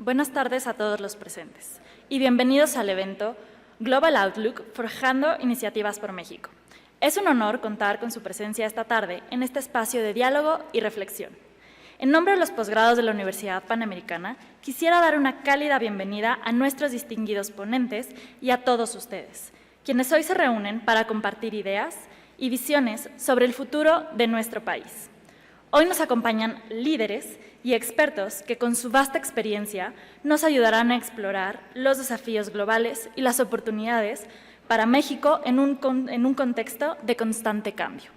Buenas tardes a todos los presentes y bienvenidos al evento Global Outlook Forjando Iniciativas por México. Es un honor contar con su presencia esta tarde en este espacio de diálogo y reflexión. En nombre de los posgrados de la Universidad Panamericana, quisiera dar una cálida bienvenida a nuestros distinguidos ponentes y a todos ustedes, quienes hoy se reúnen para compartir ideas y visiones sobre el futuro de nuestro país. Hoy nos acompañan líderes y expertos que con su vasta experiencia nos ayudarán a explorar los desafíos globales y las oportunidades para México en un contexto de constante cambio.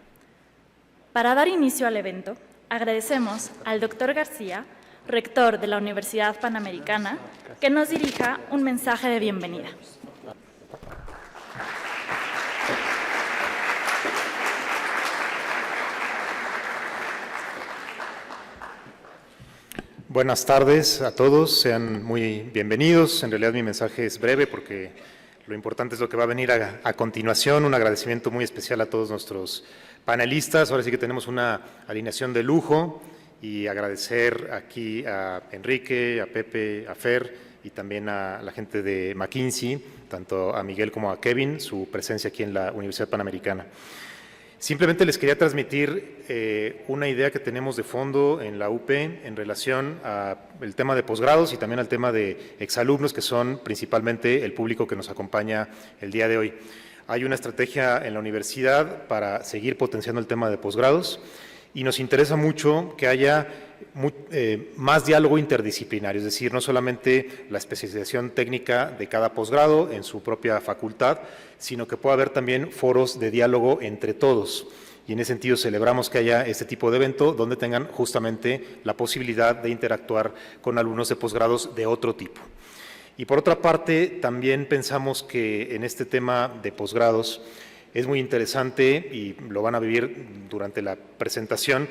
Para dar inicio al evento, agradecemos al Dr. García, rector de la Universidad Panamericana, que nos dirija un mensaje de bienvenida. Buenas tardes a todos, sean muy bienvenidos. En realidad mi mensaje es breve porque lo importante es lo que va a venir a continuación. Un agradecimiento muy especial a todos nuestros panelistas. Ahora sí que tenemos una alineación de lujo y agradecer aquí a Enrique, a Pepe, a Fer y también a la gente de McKinsey, tanto a Miguel como a Kevin, su presencia aquí en la Universidad Panamericana. Simplemente les quería transmitir una idea que tenemos de fondo en la UP en relación al tema de posgrados y también al tema de exalumnos, que son principalmente el público que nos acompaña el día de hoy. Hay una estrategia en la universidad para seguir potenciando el tema de posgrados y nos interesa mucho que haya más diálogo interdisciplinario, es decir, no solamente la especialización técnica de cada posgrado en su propia facultad, sino que pueda haber también foros de diálogo entre todos. Y en ese sentido celebramos que haya este tipo de evento donde tengan justamente la posibilidad de interactuar con alumnos de posgrados de otro tipo. Y por otra parte, también pensamos que en este tema de posgrados es muy interesante, y lo van a vivir durante la presentación,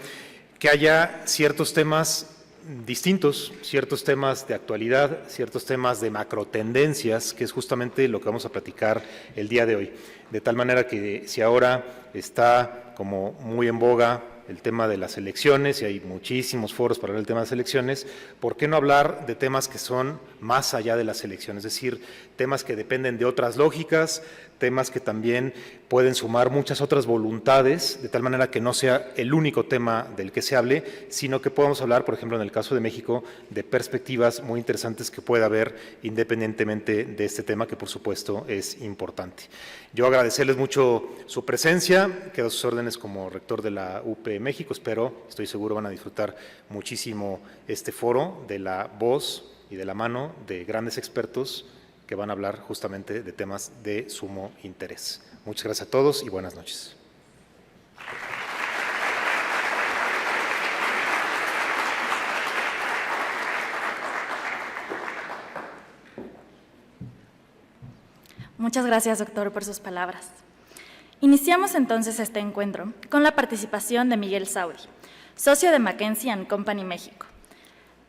que haya ciertos temas distintos, ciertos temas de actualidad, ciertos temas de macrotendencias, que es justamente lo que vamos a platicar el día de hoy. De tal manera que si ahora está como muy en boga el tema de las elecciones, y hay muchísimos foros para hablar del tema de las elecciones, ¿por qué no hablar de temas que son más allá de las elecciones? Es decir, temas que dependen de otras lógicas, temas que también pueden sumar muchas otras voluntades, de tal manera que no sea el único tema del que se hable, sino que podamos hablar, por ejemplo, en el caso de México, de perspectivas muy interesantes que pueda haber independientemente de este tema, que por supuesto es importante. Yo agradecerles mucho su presencia, quedo a sus órdenes como rector de la UP México. Estoy seguro van a disfrutar muchísimo este foro de la voz y de la mano de grandes expertos que van a hablar justamente de temas de sumo interés. Muchas gracias a todos y buenas noches. Muchas gracias, doctor, por sus palabras. Iniciamos entonces este encuentro con la participación de Miguel Sauri, socio de McKinsey & Company México.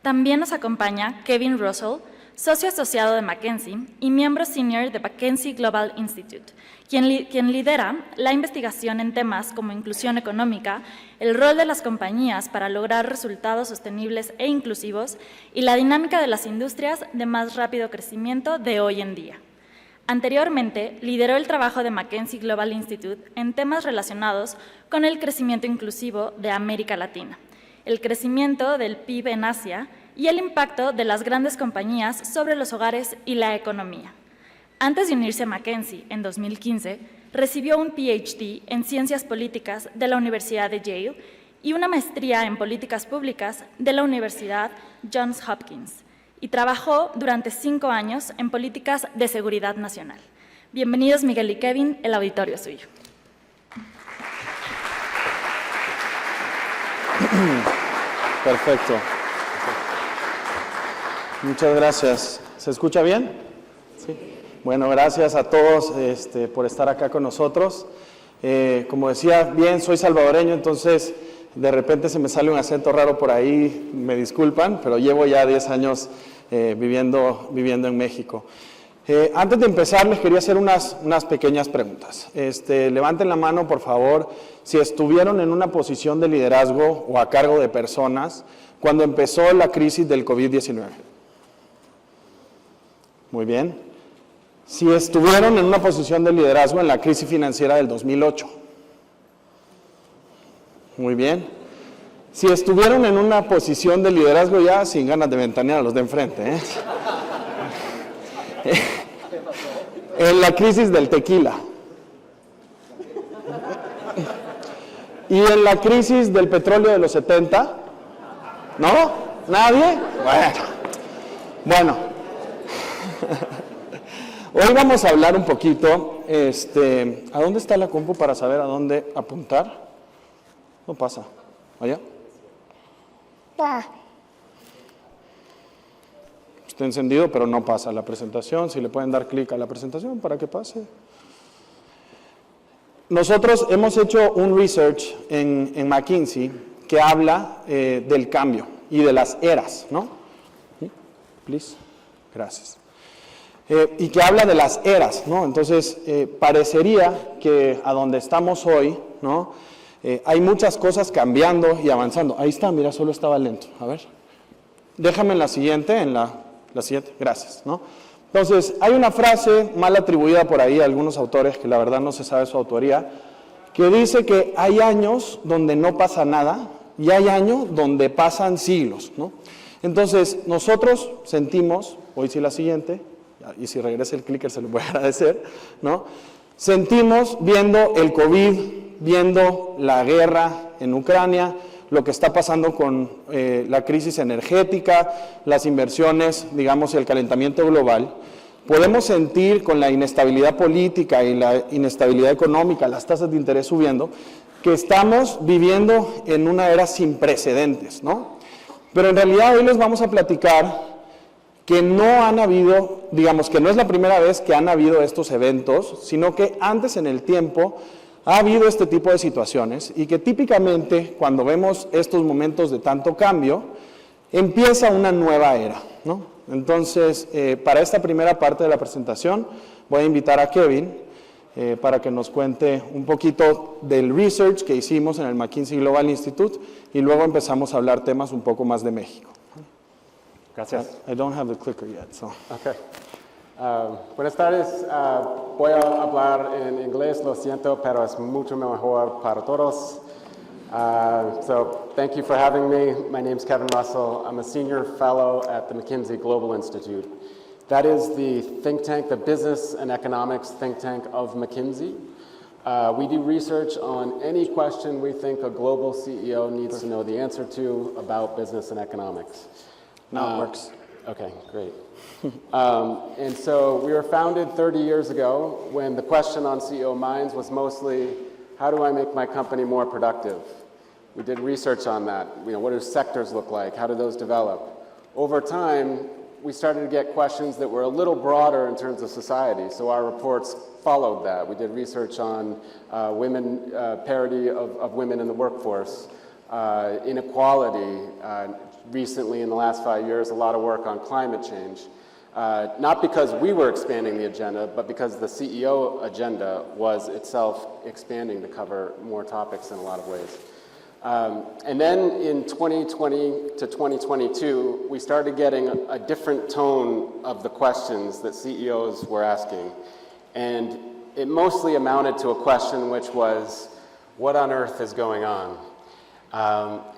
También nos acompaña Kevin Russell, socio asociado de McKinsey y miembro senior de McKinsey Global Institute, quien lidera la investigación en temas como inclusión económica, el rol de las compañías para lograr resultados sostenibles e inclusivos y la dinámica de las industrias de más rápido crecimiento de hoy en día. Anteriormente, lideró el trabajo de McKinsey Global Institute en temas relacionados con el crecimiento inclusivo de América Latina, el crecimiento del PIB en Asia y el impacto de las grandes compañías sobre los hogares y la economía. Antes de unirse a McKinsey en 2015, recibió un PhD en Ciencias Políticas de la Universidad de Yale y una maestría en Políticas Públicas de la Universidad Johns Hopkins, y trabajó durante 5 años en políticas de seguridad nacional. Bienvenidos, Miguel y Kevin, el auditorio es suyo. Perfecto. Muchas gracias. ¿Se escucha bien? Sí. Bueno, gracias a todos por estar acá con nosotros. Como decía, bien, soy salvadoreño, entonces de repente se me sale un acento raro por ahí, me disculpan, pero llevo ya 10 años viviendo en México. Antes de empezar, les quería hacer unas pequeñas preguntas. Levanten la mano, por favor, si estuvieron en una posición de liderazgo o a cargo de personas cuando empezó la crisis del COVID-19. Muy bien. Si estuvieron en una posición de liderazgo en la crisis financiera del 2008. Muy bien. Si estuvieron en una posición de liderazgo ya sin ganas de ventanear a los de enfrente, en la crisis del tequila. Y en la crisis del petróleo de los 70, ¿no? ¿Nadie? Bueno. Hoy vamos a hablar un poquito, ¿a dónde está la compu para saber a dónde apuntar? No pasa. ¿Allá? Está encendido, pero no pasa la presentación. Si le pueden dar clic a la presentación para que pase. Nosotros hemos hecho un research en McKinsey que habla del cambio y de las eras, ¿no? Please. Gracias. Y que habla de las eras, ¿no? Entonces, parecería que a donde estamos hoy, ¿no? Hay muchas cosas cambiando y avanzando. Ahí está, mira, solo estaba lento. A ver. Déjame en la siguiente, la siguiente. Gracias, ¿no? Entonces, hay una frase mal atribuida por ahí a algunos autores, que la verdad no se sabe su autoría, que dice que hay años donde no pasa nada y hay años donde pasan siglos, ¿no? Entonces, nosotros sentimos, hoy sí la siguiente, y si regresa el clicker se lo voy a agradecer, ¿no? Sentimos viendo el COVID, viendo la guerra en Ucrania, lo que está pasando con la crisis energética, las inversiones, digamos, y el calentamiento global, podemos sentir con la inestabilidad política y la inestabilidad económica, las tasas de interés subiendo, que estamos viviendo en una era sin precedentes, ¿no? Pero en realidad hoy les vamos a platicar que no han habido, digamos que no es la primera vez que han habido estos eventos, sino que antes en el tiempo ha habido este tipo de situaciones y que típicamente cuando vemos estos momentos de tanto cambio, empieza una nueva era, ¿no? Entonces, para esta primera parte de la presentación, voy a invitar a Kevin para que nos cuente un poquito del research que hicimos en el McKinsey Global Institute y luego empezamos a hablar temas un poco más de México. Gracias. I don't have the clicker yet, so. Okay. Buenas tardes. Voy a hablar en inglés, lo siento, pero es mucho mejor para todos. So thank you for having me. My name is Kevin Russell. I'm a senior fellow at the McKinsey Global Institute. That is the think tank, the business and economics think tank of McKinsey. We do research on any question we think a global CEO needs to know the answer to about business and economics. Now it works. Okay, great. And so we were founded 30 years ago when the question on CEO minds was mostly, how do I make my company more productive? We did research on that. What do sectors look like? How do those develop? Over time, we started to get questions that were a little broader in terms of society, so our reports followed that. We did research on parity of women in the workforce, inequality, recently in the last 5 years, a lot of work on climate change. Not because we were expanding the agenda, but because the CEO agenda was itself expanding to cover more topics in a lot of ways. And then in 2020 to 2022, we started getting a different tone of the questions that CEOs were asking. And it mostly amounted to a question which was, what on earth is going on?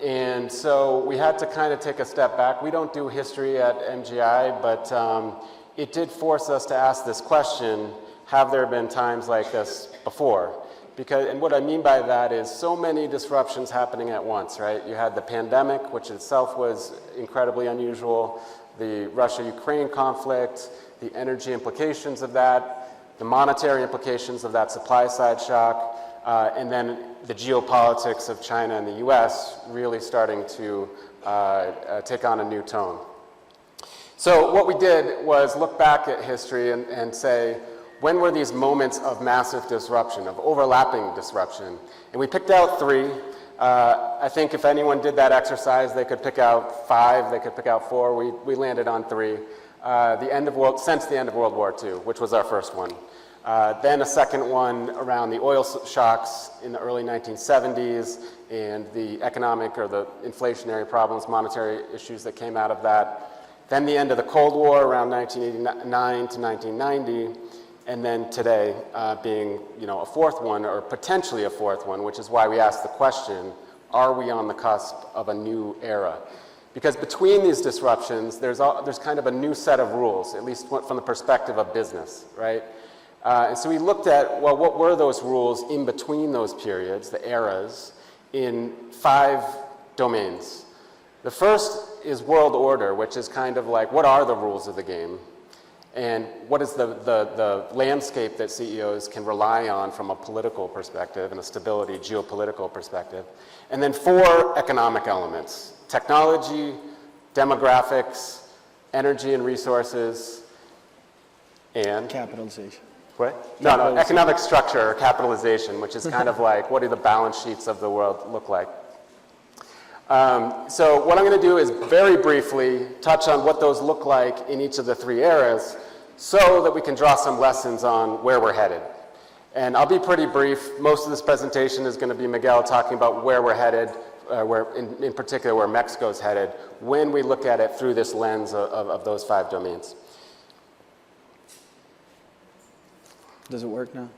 And so we had to kind of take a step back. We don't do history at MGI, but it did force us to ask this question, have there been times like this before? And what I mean by that is so many disruptions happening at once, right? You had the pandemic, which itself was incredibly unusual, the Russia-Ukraine conflict, the energy implications of that, the monetary implications of that supply side shock, and then the geopolitics of China and the US really starting to take on a new tone. So what we did was look back at history and say, when were these moments of massive disruption, of overlapping disruption? And we picked out 3. I think if anyone did that exercise, they could pick out 5, they could pick out 4. We landed on 3. Since the end of World War II, which was our first one. Then a second one around the oil shocks in the early 1970s and the economic or the inflationary problems, monetary issues that came out of that. then the end of the Cold War around 1989 to 1990, and then today being a fourth one, or potentially a fourth one, which is why we ask the question, are we on the cusp of a new era? Because between these disruptions, there's kind of a new set of rules, at least from the perspective of business, right? And so we looked at, well, what were those rules in between those periods, the eras, in 5 domains. The first is world order, which is kind of like, what are the rules of the game? And what is the landscape that CEOs can rely on from a political perspective and a stability geopolitical perspective? And then 4 economic elements: technology, demographics, energy and resources, and Capitalization. what? No, economic structure or capitalization, which is kind of like, what do the balance sheets of the world look like? So what I'm going to do is very briefly touch on what those look like in each of the 3 eras so that we can draw some lessons on where we're headed. And I'll be pretty brief. Most of this presentation is going to be Miguel talking about where we're headed, in particular where Mexico's headed, when we look at it through this lens of those 5 domains. Does it work now?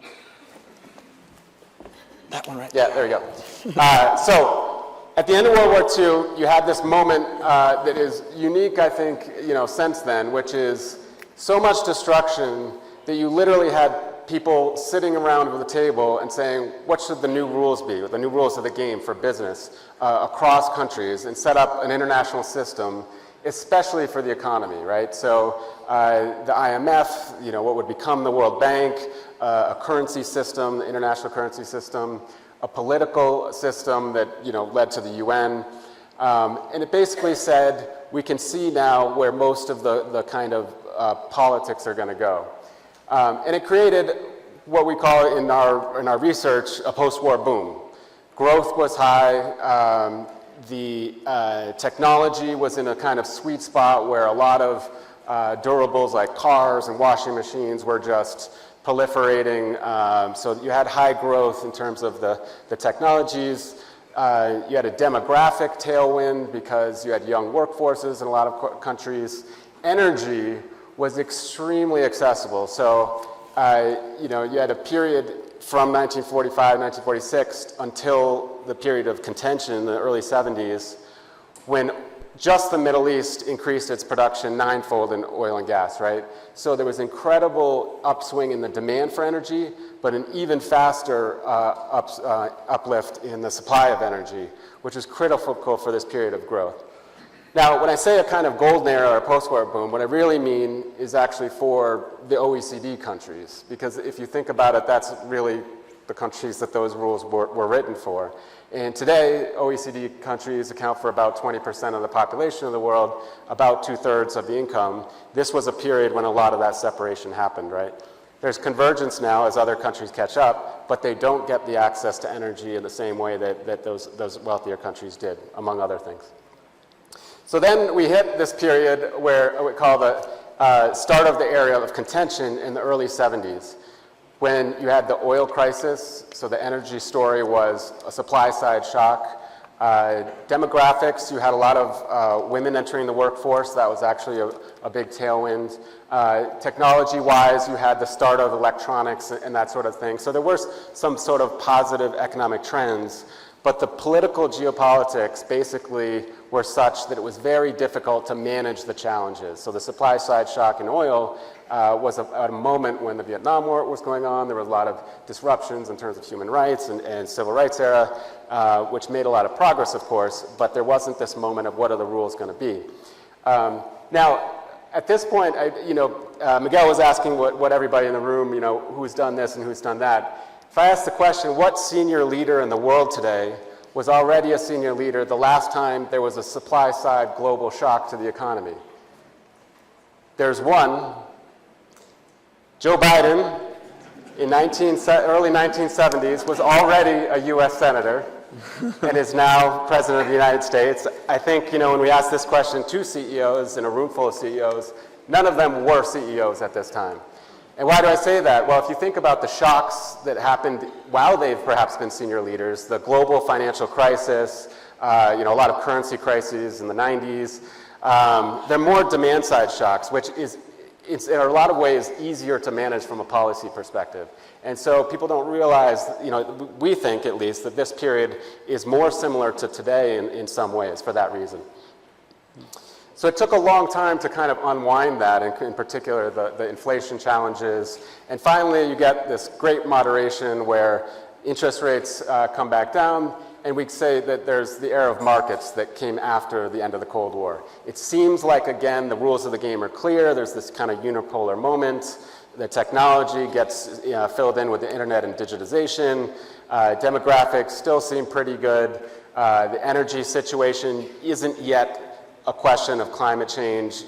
That one right Yeah, there you go. So at the end of World War II, you had this moment that is unique, I think, since then, which is so much destruction that you literally had people sitting around with a table and saying, what should the new rules be, or the new rules of the game for business across countries, and set up an international system, especially for the economy, right? So the IMF, what would become the World Bank, a currency system, the international currency system, a political system that led to the UN, and it basically said we can see now where most of the kind of politics are going to go, and it created what we call in our research a post-war boom. Growth was high. The technology was in a kind of sweet spot where a lot of durables like cars and washing machines were just proliferating. So you had high growth in terms of the technologies. You had a demographic tailwind because you had young workforces in a lot of countries. Energy was extremely accessible. So you had a period from 1945, 1946 until the period of contention in the early 70s, when just the Middle East increased its production 9-fold in oil and gas, right? So there was incredible upswing in the demand for energy, but an even faster uplift in the supply of energy, which is critical for this period of growth. Now, when I say a kind of golden era or post-war boom, what I really mean is actually for the OECD countries, because if you think about it, that's really the countries that those rules were written for. And today, OECD countries account for about 20% of the population of the world, about 2/3 of the income. This was a period when a lot of that separation happened, right? There's convergence now as other countries catch up, but they don't get the access to energy in the same way that those wealthier countries did, among other things. So then we hit this period where we call the start of the era of contention in the early 70s, when you had the oil crisis. So the energy story was a supply side shock. Demographics, you had a lot of women entering the workforce. That was actually a big tailwind. Technology-wise, you had the start of electronics and that sort of thing. So there were some sort of positive economic trends, but the political geopolitics basically were such that it was very difficult to manage the challenges. So the supply side shock in oil was at a moment when the Vietnam War was going on. There were a lot of disruptions in terms of human rights and civil rights era, which made a lot of progress, of course, but there wasn't this moment of what are the rules going to be. Now, at this point, Miguel was asking what everybody in the room, who's done this and who's done that. If I ask the question, what senior leader in the world today was already a senior leader the last time there was a supply-side global shock to the economy? There's one. Joe Biden, in early 1970s, was already a U.S. senator and is now president of the United States. I think, when we ask this question to CEOs in a room full of CEOs, none of them were CEOs at this time. And why do I say that? Well, if you think about the shocks that happened while they've perhaps been senior leaders, the global financial crisis, a lot of currency crises in the 90s, They're more demand-side shocks, which is it's in a lot of ways easier to manage from a policy perspective. And so people don't realize, we think at least, that this period is more similar to today in some ways for that reason. So it took a long time to kind of unwind that, in particular the inflation challenges. And finally, you get this great moderation where interest rates come back down, and we say that there's the era of markets that came after the end of the Cold War. It seems like, again, the rules of the game are clear. There's this kind of unipolar moment. The technology gets filled in with the internet and digitization. Demographics still seem pretty good. The energy situation isn't yet a question of climate change,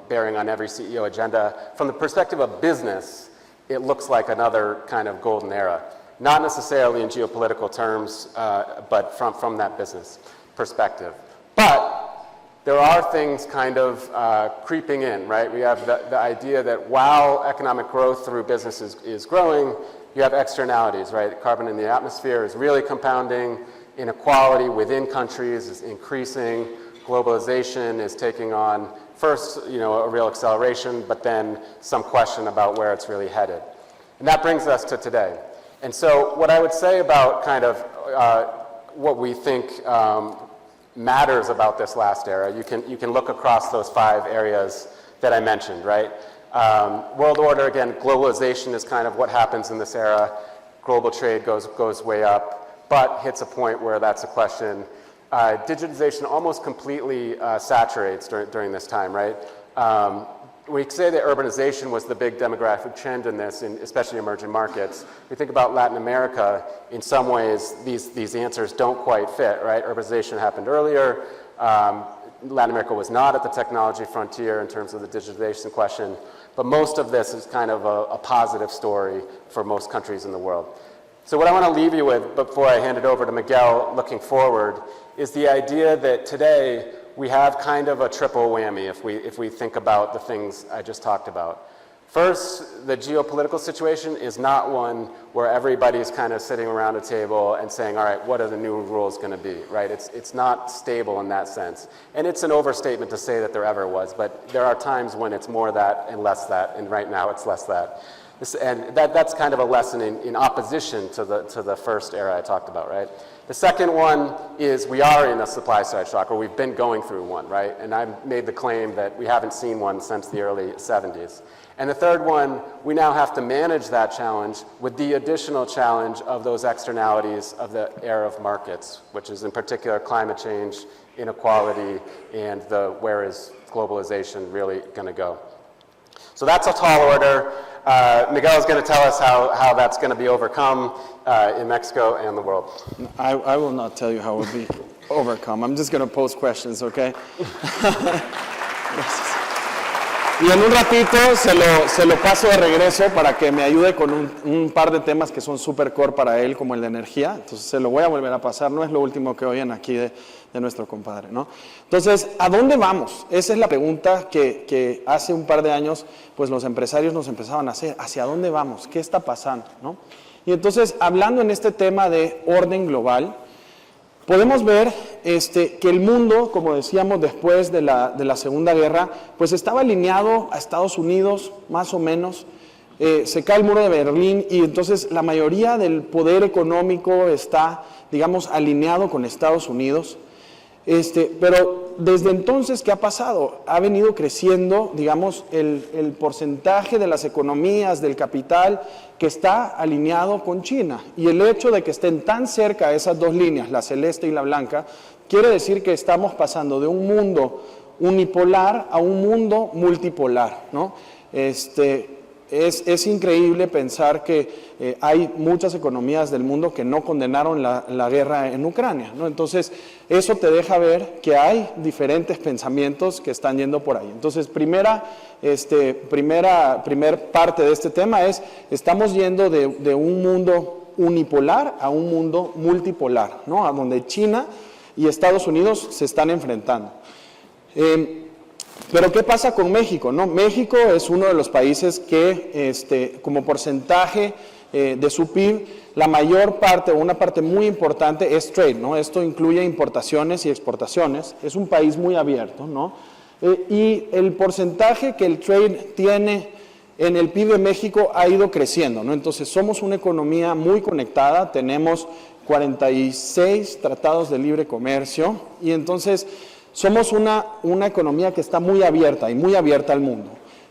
bearing on every CEO agenda. From the perspective of business, it looks like another kind of golden era. Not necessarily in geopolitical terms, but from that business perspective. But there are things kind of creeping in, right? We have the idea that while economic growth through business is growing, you have externalities, right? Carbon in the atmosphere is really compounding. Inequality within countries is increasing. Globalization is taking on first, a real acceleration, but then some question about where it's really headed. And that brings us to today. And so what I would say about kind of what we think matters about this last era, you can look across those 5 areas that I mentioned, right? World order, again, globalization is kind of what happens in this era. Global trade goes way up, but hits a point where that's a question. Digitization almost completely saturates during this time, right? We say that urbanization was the big demographic trend in this, especially emerging markets. We think about Latin America, in some ways, these answers don't quite fit, right? Urbanization happened earlier. Latin America was not at the technology frontier in terms of the digitization question, but most of this is kind of a positive story for most countries in the world. So what I want to leave you with, before I hand it over to Miguel looking forward, is the idea that today we have kind of a triple whammy if we think about the things I just talked about. First, the geopolitical situation is not one where everybody's kind of sitting around a table and saying, all right, what are the new rules going to be, right? It's not stable in that sense. And it's an overstatement to say that there ever was, but there are times when it's more that and less that, and right now it's less that. And that's kind of a lesson in opposition to the first era I talked about, right? The second one is we are in a supply side shock, or we've been going through one, right? And I've made the claim that we haven't seen one since the early 70s. And the third one, we now have to manage that challenge with the additional challenge of those externalities of the era of markets, which is in particular climate change, inequality, and where is globalization really going to go. So that's a tall order. Miguel is going to tell us how that's going to be overcome in Mexico and the world. I will not tell you how it will be overcome. I'm just going to pose questions, okay? Y en un ratito se lo paso de regreso para que me ayude con un par de temas que son super core para él, como el de energía. Entonces se lo voy a volver a pasar, no es lo último que oyen aquí de nuestro compadre, ¿no? Entonces, ¿a dónde vamos? Esa es la pregunta que hace un par de años pues los empresarios nos empezaban a hacer. ¿Hacia dónde vamos? ¿Qué está pasando? ¿No? Y entonces, hablando en este tema de orden global, podemos ver que el mundo, como decíamos después de la Segunda Guerra, pues estaba alineado a Estados Unidos, más o menos. Se cae el muro de Berlín y entonces la mayoría del poder económico está, digamos, alineado con Estados Unidos. Pero desde entonces, ¿qué ha pasado? Ha venido creciendo, digamos, el porcentaje de las economías, del capital, que está alineado con China. Y el hecho de que estén tan cerca esas dos líneas, la celeste y la blanca, quiere decir que estamos pasando de un mundo unipolar a un mundo multipolar, ¿no? Es increíble pensar que hay muchas economías del mundo que no condenaron la guerra en Ucrania, ¿no? Entonces, eso te deja ver que hay diferentes pensamientos que están yendo por ahí. Entonces, primer parte de este tema es, estamos yendo de un mundo unipolar a un mundo multipolar, ¿no? A donde China y Estados Unidos se están enfrentando. Pero ¿qué pasa con México? ¿No? México es uno de los países que, como porcentaje de su PIB, la mayor parte, o una parte muy importante, es trade, ¿no? Esto incluye importaciones y exportaciones. Es un país muy abierto, ¿no? Y el porcentaje que el trade tiene en el PIB de México ha ido creciendo, ¿no? Entonces, somos una economía muy conectada, tenemos 46 tratados de libre comercio y entonces somos una economía que está muy abierta y muy abierta al mundo.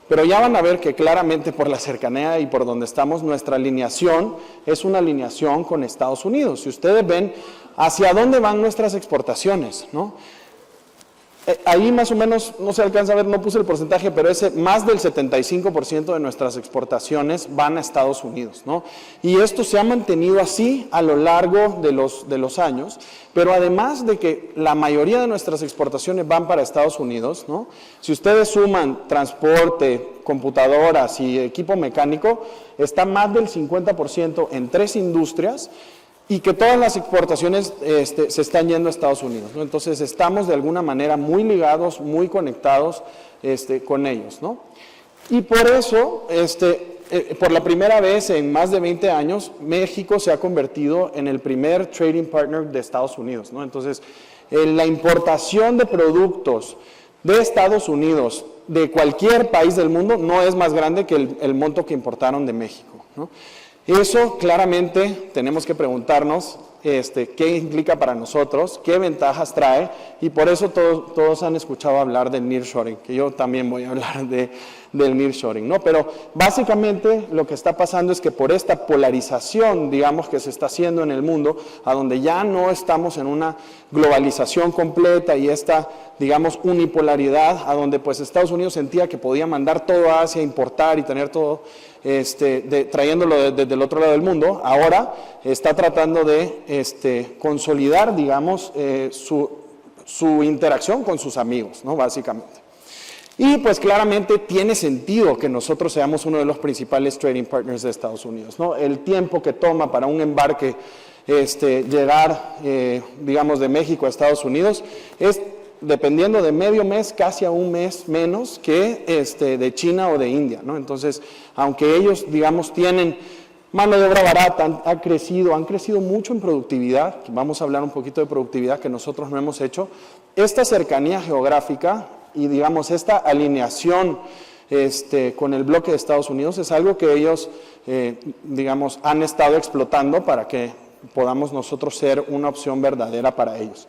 Pero ya van a ver que claramente por la cercanía y por donde estamos, nuestra alineación es una alineación con Estados Unidos. Si ustedes ven hacia dónde van nuestras exportaciones, ¿no? Ahí más o menos, no se alcanza a ver, no puse el porcentaje, pero más del 75% de nuestras exportaciones van a Estados Unidos, ¿no? Y esto se ha mantenido así a lo largo de los años, pero además de que la mayoría de nuestras exportaciones van para Estados Unidos, ¿no? Si ustedes suman transporte, computadoras y equipo mecánico, está más del 50% en 3 industrias, y que todas las exportaciones se están yendo a Estados Unidos, ¿no? Entonces, estamos de alguna manera muy ligados, muy conectados con ellos, ¿no? Y por eso, por la primera vez en más de 20 años, México se ha convertido en el primer trading partner de Estados Unidos, ¿no? Entonces, la importación de productos de Estados Unidos, de cualquier país del mundo, no es más grande que el monto que importaron de México, ¿no? Eso claramente tenemos que preguntarnos qué implica para nosotros, qué ventajas trae, y por eso todos han escuchado hablar del nearshoring, que yo también voy a hablar del nearshoring, ¿no? Pero básicamente lo que está pasando es que por esta polarización, digamos, que se está haciendo en el mundo, a donde ya no estamos en una globalización completa y esta, digamos, unipolaridad, a donde pues Estados Unidos sentía que podía mandar todo a Asia, importar y tener todo trayéndolo desde el otro lado del mundo, ahora está tratando de consolidar, digamos, su interacción con sus amigos, ¿no? Básicamente. Y pues claramente tiene sentido que nosotros seamos uno de los principales trading partners de Estados Unidos, ¿no? El tiempo que toma para un embarque llegar, digamos, de México a Estados Unidos es, dependiendo de medio mes, casi a un mes menos que de China o de India, ¿no? Entonces, aunque ellos, digamos, tienen mano de obra barata, han crecido mucho en productividad, vamos a hablar un poquito de productividad que nosotros no hemos hecho, esta cercanía geográfica y, digamos, esta alineación con el bloque de Estados Unidos es algo que ellos, digamos, han estado explotando para que podamos nosotros ser una opción verdadera para ellos.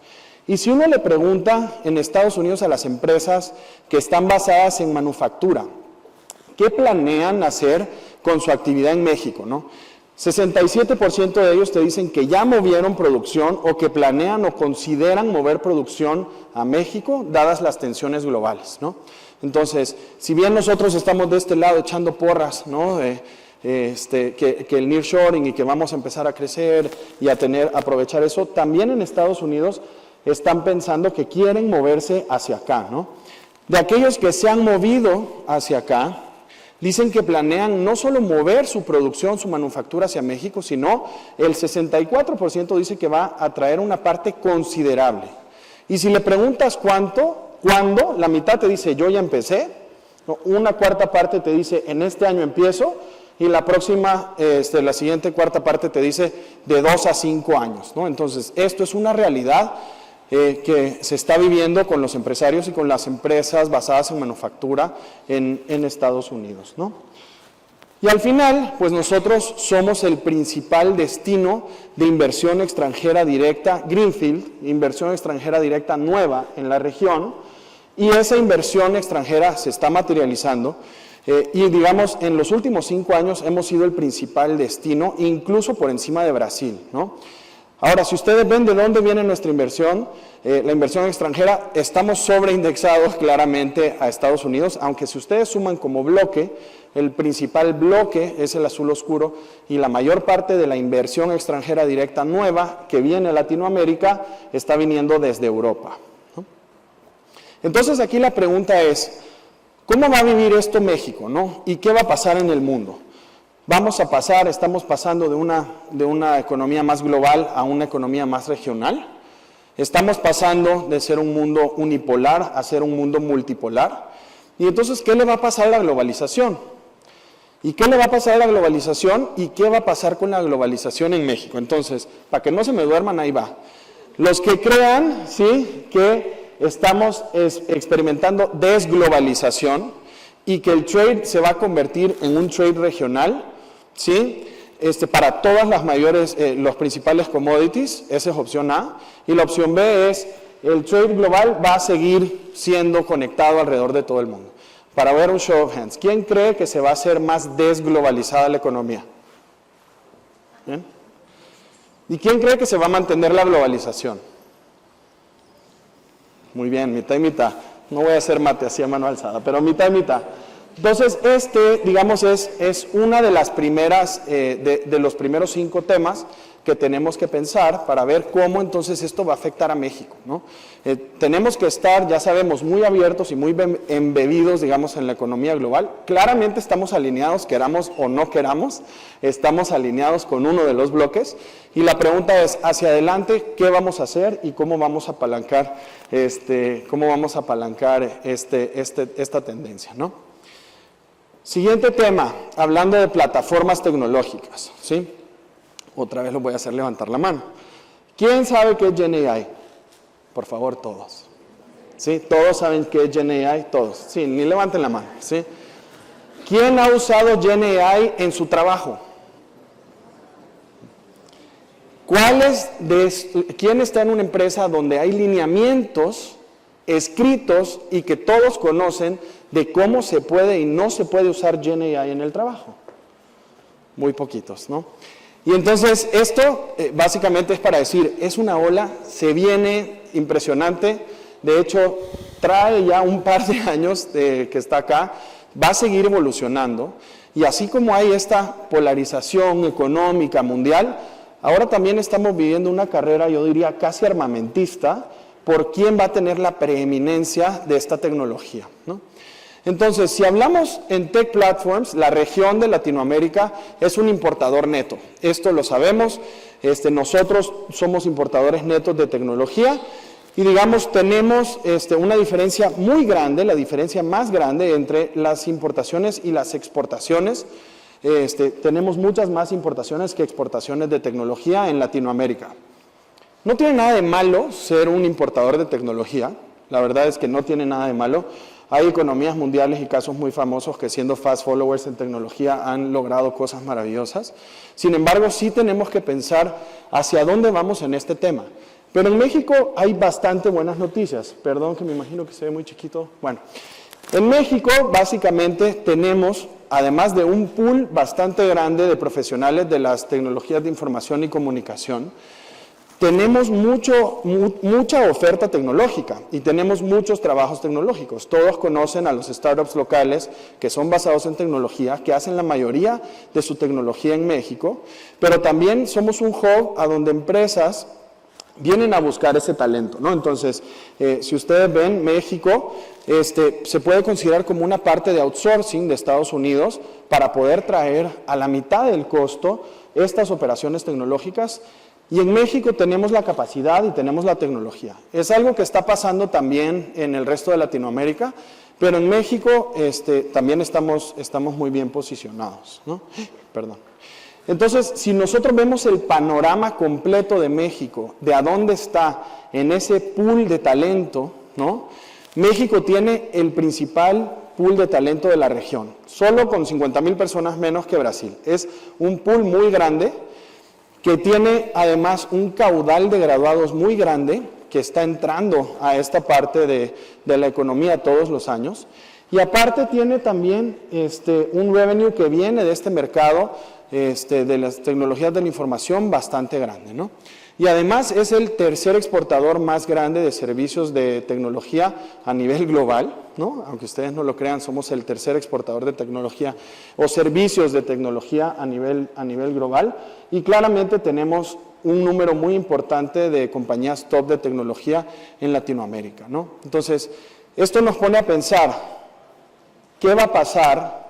Y si uno le pregunta en Estados Unidos a las empresas que están basadas en manufactura, ¿qué planean hacer con su actividad en México, ¿no? 67% de ellos te dicen que ya movieron producción o que planean o consideran mover producción a México, dadas las tensiones globales, ¿no? Entonces, si bien nosotros estamos de este lado echando porras, ¿no? Que el nearshoring y que vamos a empezar a crecer y a aprovechar eso, también en Estados Unidos están pensando que quieren moverse hacia acá, ¿no? De aquellos que se han movido hacia acá, dicen que planean no solo mover su producción, su manufactura hacia México, sino el 64% dice que va a traer una parte considerable. Y si le preguntas cuándo, la mitad te dice yo ya empecé, una cuarta parte te dice en este año empiezo, y la próxima, la siguiente cuarta parte te dice de 2 a 5 años, ¿no? Entonces, esto es una realidad que se está viviendo con los empresarios y con las empresas basadas en manufactura en Estados Unidos, ¿no? Y al final, pues nosotros somos el principal destino de inversión extranjera directa, Greenfield, inversión extranjera directa nueva en la región, y esa inversión extranjera se está materializando, y digamos, en los últimos 5 años hemos sido el principal destino, incluso por encima de Brasil, ¿no? Ahora, si ustedes ven de dónde viene nuestra inversión, la inversión extranjera, estamos sobreindexados claramente a Estados Unidos, aunque si ustedes suman como bloque, el principal bloque es el azul oscuro y la mayor parte de la inversión extranjera directa nueva que viene a Latinoamérica está viniendo desde Europa, ¿no? Entonces aquí la pregunta es, ¿cómo va a vivir esto México, ¿no? ¿Y qué va a pasar en el mundo? Estamos pasando de una economía más global a una economía más regional. Estamos pasando de ser un mundo unipolar a ser un mundo multipolar. Y entonces, ¿qué le va a pasar a la globalización? ¿Y qué le va a pasar a la globalización? ¿Y qué va a pasar con la globalización en México? Entonces, para que no se me duerman, ahí va. Los que crean, ¿sí?, que estamos experimentando desglobalización y que el trade se va a convertir en un trade regional, ¿sí? Para todas las mayores, los principales commodities, esa es opción A. Y la opción B es, el trade global va a seguir siendo conectado alrededor de todo el mundo. Para ver un show of hands, ¿quién cree que se va a hacer más desglobalizada la economía? ¿Bien? ¿Y quién cree que se va a mantener la globalización? Muy bien, mitad y mitad. No voy a hacer mate así a mano alzada, pero mitad y mitad. Entonces, digamos, es una de las primeras, de los primeros 5 temas que tenemos que pensar para ver cómo entonces esto va a afectar a México, ¿no? Tenemos que estar, ya sabemos, muy abiertos y muy embebidos, digamos, en la economía global. Claramente estamos alineados, queramos o no queramos, estamos alineados con uno de los bloques. Y la pregunta es, hacia adelante, ¿qué vamos a hacer y cómo vamos a apalancar, esta tendencia, ¿no? Siguiente tema, hablando de plataformas tecnológicas, ¿sí? Otra vez lo voy a hacer levantar la mano. ¿Quién sabe qué es GenAI? Por favor, todos. ¿Sí? ¿Todos saben qué es GenAI? Todos. Sí, ni levanten la mano, ¿sí? ¿Quién ha usado GenAI en su trabajo? ¿Quién está en una empresa donde hay lineamientos escritos y que todos conocen de cómo se puede y no se puede usar GenAI en el trabajo? Muy poquitos, ¿no? Y entonces esto básicamente es para decir, es una ola, se viene impresionante, de hecho trae ya un par de años que está acá, va a seguir evolucionando, y así como hay esta polarización económica mundial, ahora también estamos viviendo una carrera, yo diría, casi armamentista, por quién va a tener la preeminencia de esta tecnología, ¿no? Entonces, si hablamos en Tech Platforms, la región de Latinoamérica es un importador neto. Esto lo sabemos, nosotros somos importadores netos de tecnología y, digamos, tenemos una diferencia muy grande, la diferencia más grande entre las importaciones y las exportaciones. Tenemos muchas más importaciones que exportaciones de tecnología en Latinoamérica. No tiene nada de malo ser un importador de tecnología, la verdad es que no tiene nada de malo. Hay economías mundiales y casos muy famosos que siendo fast followers en tecnología han logrado cosas maravillosas. Sin embargo, sí tenemos que pensar hacia dónde vamos en este tema. Pero en México hay bastante buenas noticias. Perdón que me imagino que se ve muy chiquito. Bueno, en México básicamente tenemos, además de un pool bastante grande de profesionales de las tecnologías de información y comunicación, tenemos mucha oferta tecnológica y tenemos muchos trabajos tecnológicos. Todos conocen a los startups locales que son basados en tecnología, que hacen la mayoría de su tecnología en México, pero también somos un hub a donde empresas vienen a buscar ese talento, ¿no? Entonces, si ustedes ven, México se puede considerar como una parte de outsourcing de Estados Unidos para poder traer a la mitad del costo estas operaciones tecnológicas. Y en México tenemos la capacidad y tenemos la tecnología. Es algo que está pasando también en el resto de Latinoamérica, pero en México también estamos muy bien posicionados, ¿no? Perdón. Entonces, si nosotros vemos el panorama completo de México, de a dónde está en ese pool de talento, ¿no? México tiene el principal pool de talento de la región, solo con 50,000 personas menos que Brasil. Es un pool muy grande, que tiene además un caudal de graduados muy grande, que está entrando a esta parte de la economía todos los años, y aparte tiene también un revenue que viene de este mercado de las tecnologías de la información bastante grande, ¿no? Y además es el tercer exportador más grande de servicios de tecnología a nivel global, ¿no? Aunque ustedes no lo crean, somos el tercer exportador de tecnología o servicios de tecnología a nivel global, y claramente tenemos un número muy importante de compañías top de tecnología en Latinoamérica, ¿no? Entonces, esto nos pone a pensar, ¿qué va a pasar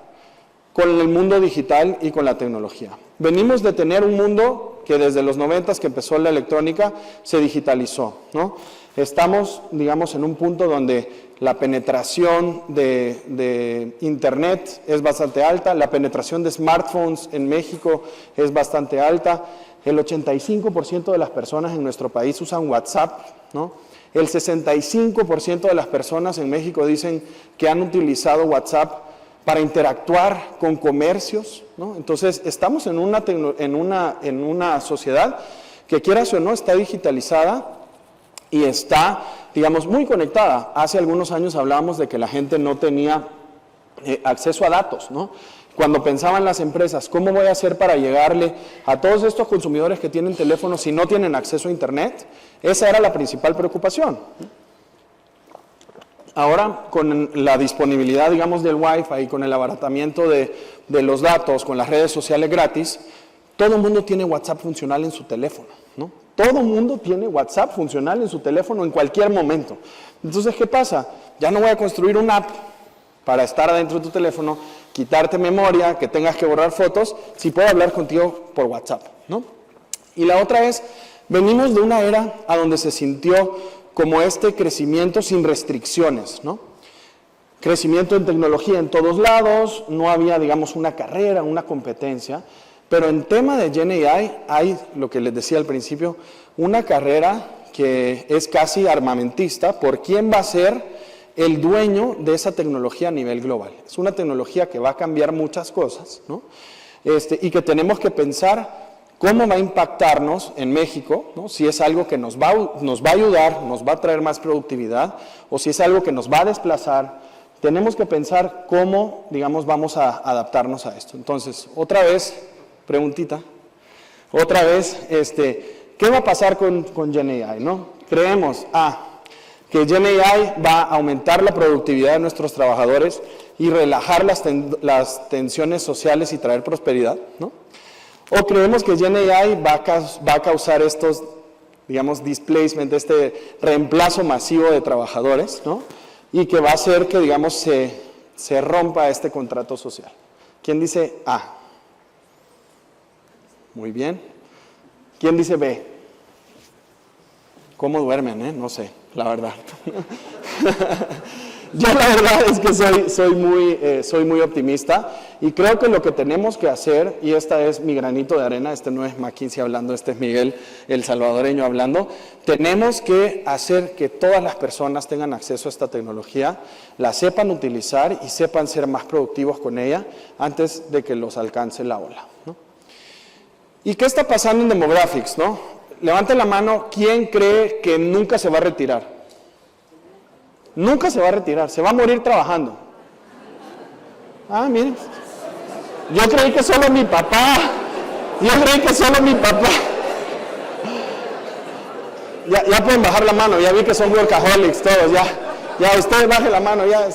con el mundo digital y con la tecnología? Venimos de tener un mundo que desde los 90s que empezó la electrónica se digitalizó, ¿no? Estamos, digamos, en un punto donde la penetración de Internet es bastante alta, la penetración de smartphones en México es bastante alta, el 85% de las personas en nuestro país usan WhatsApp, ¿no? El 65% de las personas en México dicen que han utilizado WhatsApp para interactuar con comercios, ¿no? Entonces, estamos en una sociedad que, quieras o no, está digitalizada y está, digamos, muy conectada. Hace algunos años hablábamos de que la gente no tenía acceso a datos, ¿no? Cuando pensaban las empresas, ¿cómo voy a hacer para llegarle a todos estos consumidores que tienen teléfonos si no tienen acceso a Internet? Esa era la principal preocupación. Ahora, con la disponibilidad, digamos, del Wi-Fi, con el abaratamiento de los datos, con las redes sociales gratis, todo el mundo tiene WhatsApp funcional en su teléfono, ¿no? Todo el mundo tiene WhatsApp funcional en su teléfono en cualquier momento. Entonces, ¿qué pasa? Ya no voy a construir una app para estar adentro de tu teléfono, quitarte memoria, que tengas que borrar fotos, si puedo hablar contigo por WhatsApp, ¿no? Y la otra es, venimos de una era a donde se sintió como este crecimiento sin restricciones, ¿no? Crecimiento en tecnología en todos lados, no había, digamos, una carrera, una competencia, pero en tema de Gen AI hay, lo que les decía al principio, una carrera que es casi armamentista por quién va a ser el dueño de esa tecnología a nivel global. Es una tecnología que va a cambiar muchas cosas, ¿no? Y que tenemos que pensar cómo va a impactarnos en México, ¿no? Si es algo que nos va a ayudar, nos va a traer más productividad, o si es algo que nos va a desplazar. Tenemos que pensar cómo, digamos, vamos a adaptarnos a esto. Entonces, otra vez, preguntita, otra vez, ¿qué va a pasar con Gen AI, no? Creemos, que Gen AI va a aumentar la productividad de nuestros trabajadores y relajar las tensiones sociales y traer prosperidad, ¿no? O creemos que Gen AI va a causar estos, digamos, displacement, este reemplazo masivo de trabajadores, ¿no? Y que va a hacer que, digamos, se rompa este contrato social. ¿Quién dice A? Muy bien. ¿Quién dice B? ¿Cómo duermen, No sé, la verdad. Yo la verdad es que soy muy optimista y creo que lo que tenemos que hacer, y esta es mi granito de arena, este no es McKinsey hablando, este es Miguel, el salvadoreño hablando, tenemos que hacer que todas las personas tengan acceso a esta tecnología, la sepan utilizar y sepan ser más productivos con ella antes de que los alcance la ola, ¿no? ¿Y qué está pasando en Demographics, no? Levanten la mano, ¿quién cree que nunca se va a retirar? Nunca se va a retirar, se va a morir trabajando. Miren. Yo creí que solo mi papá. Ya pueden bajar la mano, ya vi que son workaholics todos, ya ustedes bajen la mano, ya.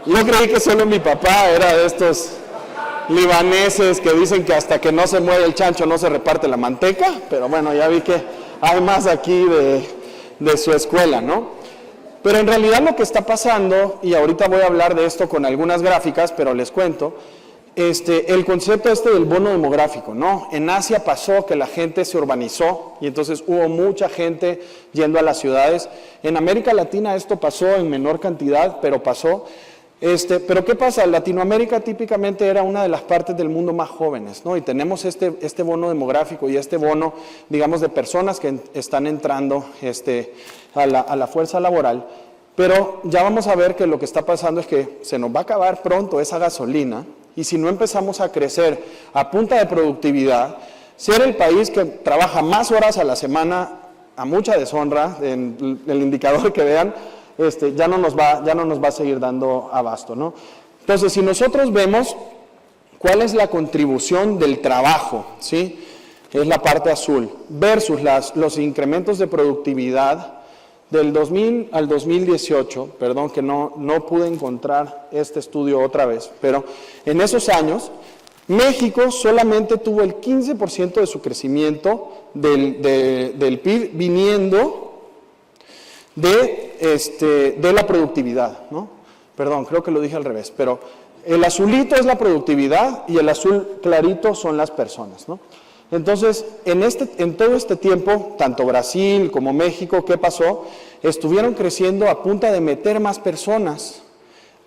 Yo creí que solo mi papá era de estos libaneses que dicen que hasta que no se mueve el chancho no se reparte la manteca, pero bueno, ya vi que hay más aquí de su escuela, ¿no? Pero en realidad lo que está pasando, y ahorita voy a hablar de esto con algunas gráficas, pero les cuento, el concepto del bono demográfico, ¿no? En Asia pasó que la gente se urbanizó y entonces hubo mucha gente yendo a las ciudades. En América Latina esto pasó en menor cantidad, pero pasó. Pero ¿qué pasa? Latinoamérica típicamente era una de las partes del mundo más jóvenes, ¿no? Y tenemos este bono demográfico y este bono, digamos, de personas que están entrando a la fuerza laboral, pero ya vamos a ver que lo que está pasando es que se nos va a acabar pronto esa gasolina y si no empezamos a crecer a punta de productividad, ser el país que trabaja más horas a la semana, a mucha deshonra, en el indicador que vean, ya no nos va a seguir dando abasto, ¿no? Entonces, si nosotros vemos cuál es la contribución del trabajo, ¿sí? Es la parte azul, versus los incrementos de productividad del 2000 al 2018, perdón que no pude encontrar este estudio otra vez, pero en esos años, México solamente tuvo el 15% de su crecimiento del PIB viniendo de la productividad, ¿no? Perdón, creo que lo dije al revés, pero el azulito es la productividad y el azul clarito son las personas, ¿no? Entonces, en todo este tiempo, tanto Brasil como México, ¿qué pasó? Estuvieron creciendo a punta de meter más personas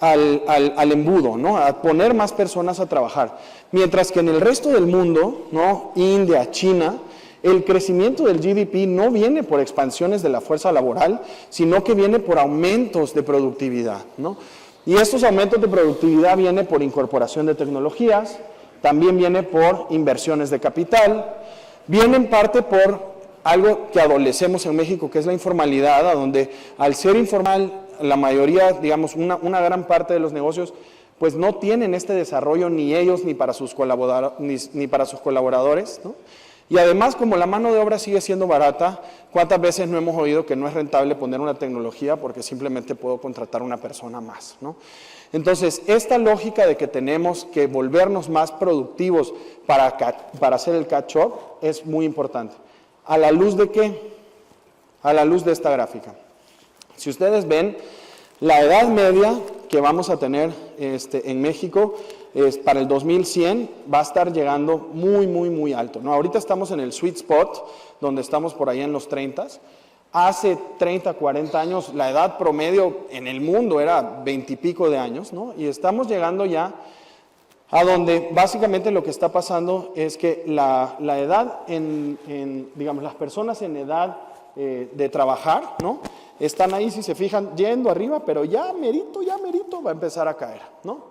al embudo, ¿no? A poner más personas a trabajar. Mientras que en el resto del mundo, ¿no? India, China, el crecimiento del GDP no viene por expansiones de la fuerza laboral, sino que viene por aumentos de productividad, ¿no? Y estos aumentos de productividad vienen por incorporación de tecnologías, también viene por inversiones de capital, viene en parte por algo que adolecemos en México, que es la informalidad, a donde al ser informal, la mayoría, digamos, una gran parte de los negocios, pues no tienen este desarrollo ni ellos ni para sus colaboradores, ¿no? Y además, como la mano de obra sigue siendo barata, ¿cuántas veces no hemos oído que no es rentable poner una tecnología porque simplemente puedo contratar una persona más, ¿no? Entonces, esta lógica de que tenemos que volvernos más productivos para hacer el catch-up es muy importante. ¿A la luz de qué? A la luz de esta gráfica. Si ustedes ven, la edad media que vamos a tener en México para el 2100 va a estar llegando muy, muy, muy alto, ¿no? Ahorita estamos en el sweet spot, donde estamos por ahí en los 30. Hace 30, 40 años, la edad promedio en el mundo era 20 y pico de años, ¿no? Y estamos llegando ya a donde básicamente lo que está pasando es que la edad, digamos, las personas en edad de trabajar, ¿no? Están ahí, si se fijan, yendo arriba, pero ya merito va a empezar a caer, ¿no?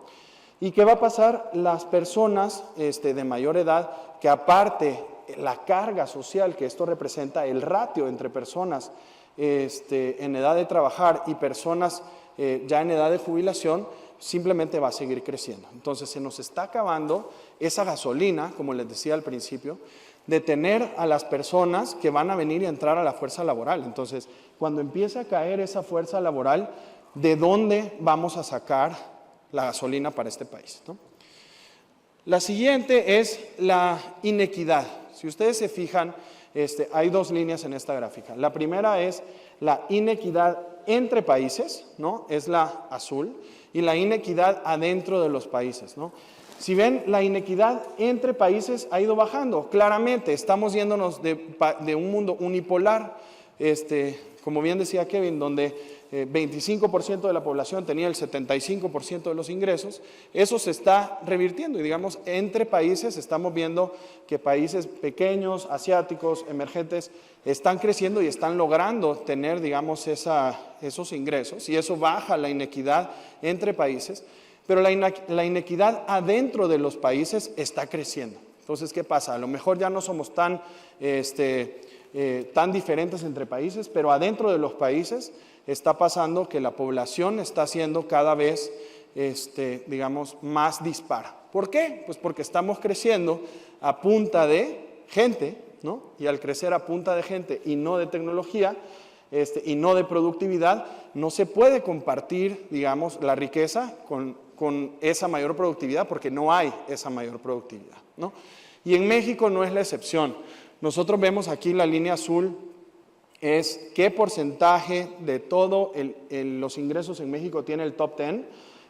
¿Y qué va a pasar? Las personas de mayor edad, que aparte la carga social que esto representa, el ratio entre personas en edad de trabajar y personas ya en edad de jubilación, simplemente va a seguir creciendo. Entonces se nos está acabando esa gasolina, como les decía al principio, de tener a las personas que van a venir y entrar a la fuerza laboral. Entonces, cuando empiece a caer esa fuerza laboral, ¿de dónde vamos a sacar la gasolina para este país, ¿no? La siguiente es la inequidad. Si ustedes se fijan, hay dos líneas en esta gráfica. La primera es la inequidad entre países, ¿no? Es la azul, y la inequidad adentro de los países, ¿no? Si ven, la inequidad entre países ha ido bajando. Claramente, estamos yéndonos de un mundo unipolar, como bien decía Kevin, donde 25% de la población tenía el 75% de los ingresos. Eso se está revirtiendo y, digamos, entre países estamos viendo que países pequeños, asiáticos, emergentes, están creciendo y están logrando tener, digamos, esos ingresos, y eso baja la inequidad entre países. Pero la inequidad adentro de los países está creciendo. Entonces, ¿qué pasa? A lo mejor ya no somos tan diferentes entre países, pero adentro de los países está pasando que la población está siendo cada vez, digamos, más dispara. ¿Por qué? Pues porque estamos creciendo a punta de gente, ¿no? Y al crecer a punta de gente y no de tecnología, y no de productividad, no se puede compartir, digamos, la riqueza con esa mayor productividad, porque no hay esa mayor productividad, ¿no? Y en México no es la excepción. Nosotros vemos aquí la línea azul, es qué porcentaje de todos los ingresos en México tiene el top 10.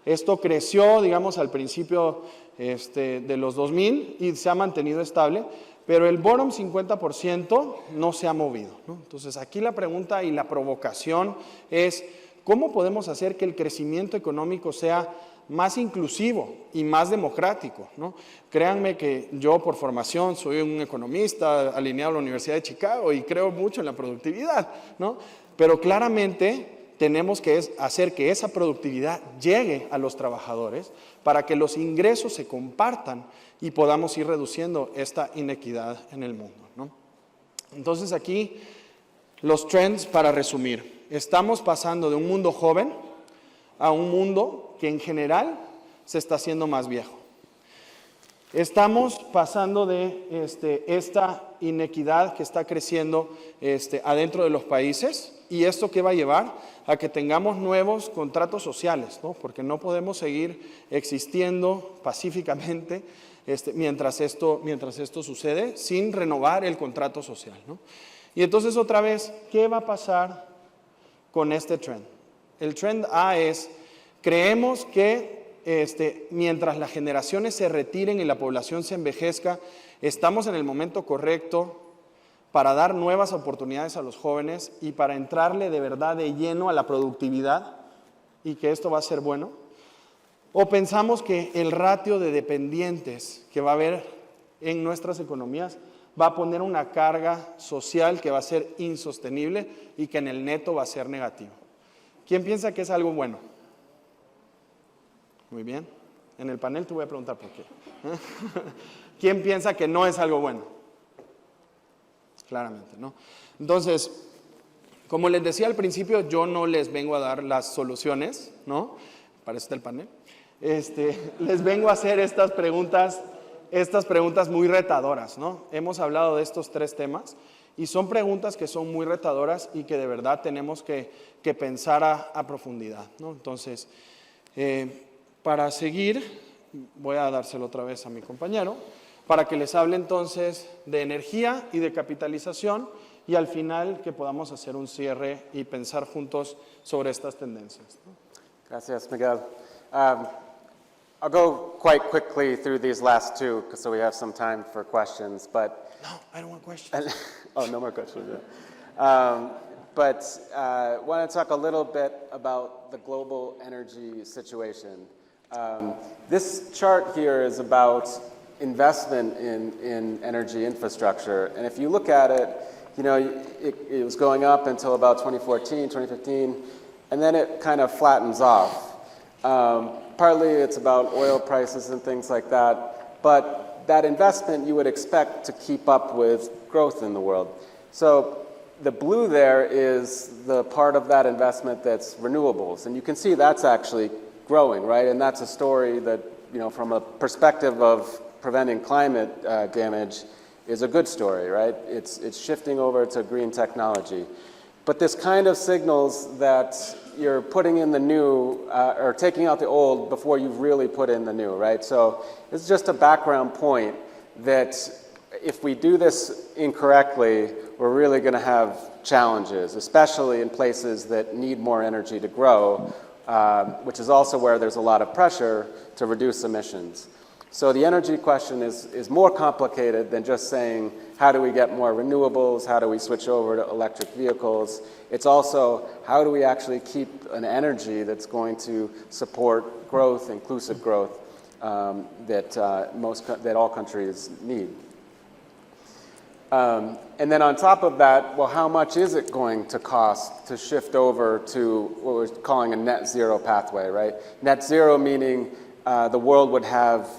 Esto creció, digamos, al principio de los 2000 y se ha mantenido estable, pero el bottom 50% no se ha movido, ¿no? Entonces, aquí la pregunta y la provocación es, ¿cómo podemos hacer que el crecimiento económico sea más inclusivo y más democrático, ¿no? Créanme que yo por formación soy un economista alineado a la Universidad de Chicago y creo mucho en la productividad, ¿no? Pero claramente tenemos que hacer que esa productividad llegue a los trabajadores para que los ingresos se compartan y podamos ir reduciendo esta inequidad en el mundo, ¿no? Entonces aquí los trends para resumir. Estamos pasando de un mundo joven a un mundo que en general se está haciendo más viejo. Estamos pasando de esta inequidad que está creciendo adentro de los países, y esto ¿qué va a llevar? A que tengamos nuevos contratos sociales, ¿no? Porque no podemos seguir existiendo pacíficamente mientras esto sucede sin renovar el contrato social, ¿no? Y entonces otra vez, ¿qué va a pasar con este trend? El trend A es, creemos que mientras las generaciones se retiren y la población se envejezca, estamos en el momento correcto para dar nuevas oportunidades a los jóvenes y para entrarle de verdad de lleno a la productividad, y que esto va a ser bueno. ¿O pensamos que el ratio de dependientes que va a haber en nuestras economías va a poner una carga social que va a ser insostenible y que en el neto va a ser negativo? ¿Quién piensa que es algo bueno? Muy bien. En el panel te voy a preguntar por qué. ¿Quién piensa que no es algo bueno? Claramente, ¿no? Entonces, como les decía al principio, yo no les vengo a dar las soluciones, ¿no? Para eso está el panel. Les vengo a hacer estas preguntas muy retadoras, ¿no? Hemos hablado de estos 3 temas y son preguntas que son muy retadoras y que de verdad tenemos que pensar a profundidad, ¿no? Entonces, para seguir, voy a dárselo otra vez a mi compañero, para que les hable entonces de energía y de capitalización y al final que podamos hacer un cierre y pensar juntos sobre estas tendencias, ¿no? Gracias, Miguel. I'll go quite quickly through these last 2, so we have some time for questions. But No, I don't want questions. oh, no more questions. Yeah. But want to talk a little bit about the global energy situation. This chart here is about investment in energy infrastructure, and if you look at it, you know, it was going up until about 2014, 2015, and then it kind of flattens off. Partly it's about oil prices and things like that, but that investment you would expect to keep up with growth in the world. So the blue there is the part of that investment that's renewables, and you can see that's actually growing, right? And that's a story that, you know, from a perspective of preventing climate damage is a good story, right? It's shifting over to green technology. But this kind of signals that you're putting in the new or taking out the old before you've really put in the new, right? So it's just a background point that if we do this incorrectly, we're really going to have challenges, especially in places that need more energy to grow, which is also where there's a lot of pressure to reduce emissions. So the energy question is more complicated than just saying, how do we get more renewables? How do we switch over to electric vehicles? It's also, how do we actually keep an energy that's going to support growth, inclusive growth, that all countries need? And then on top of that, well, how much is it going to cost to shift over to what we're calling a net zero pathway, right? Net zero meaning the world would have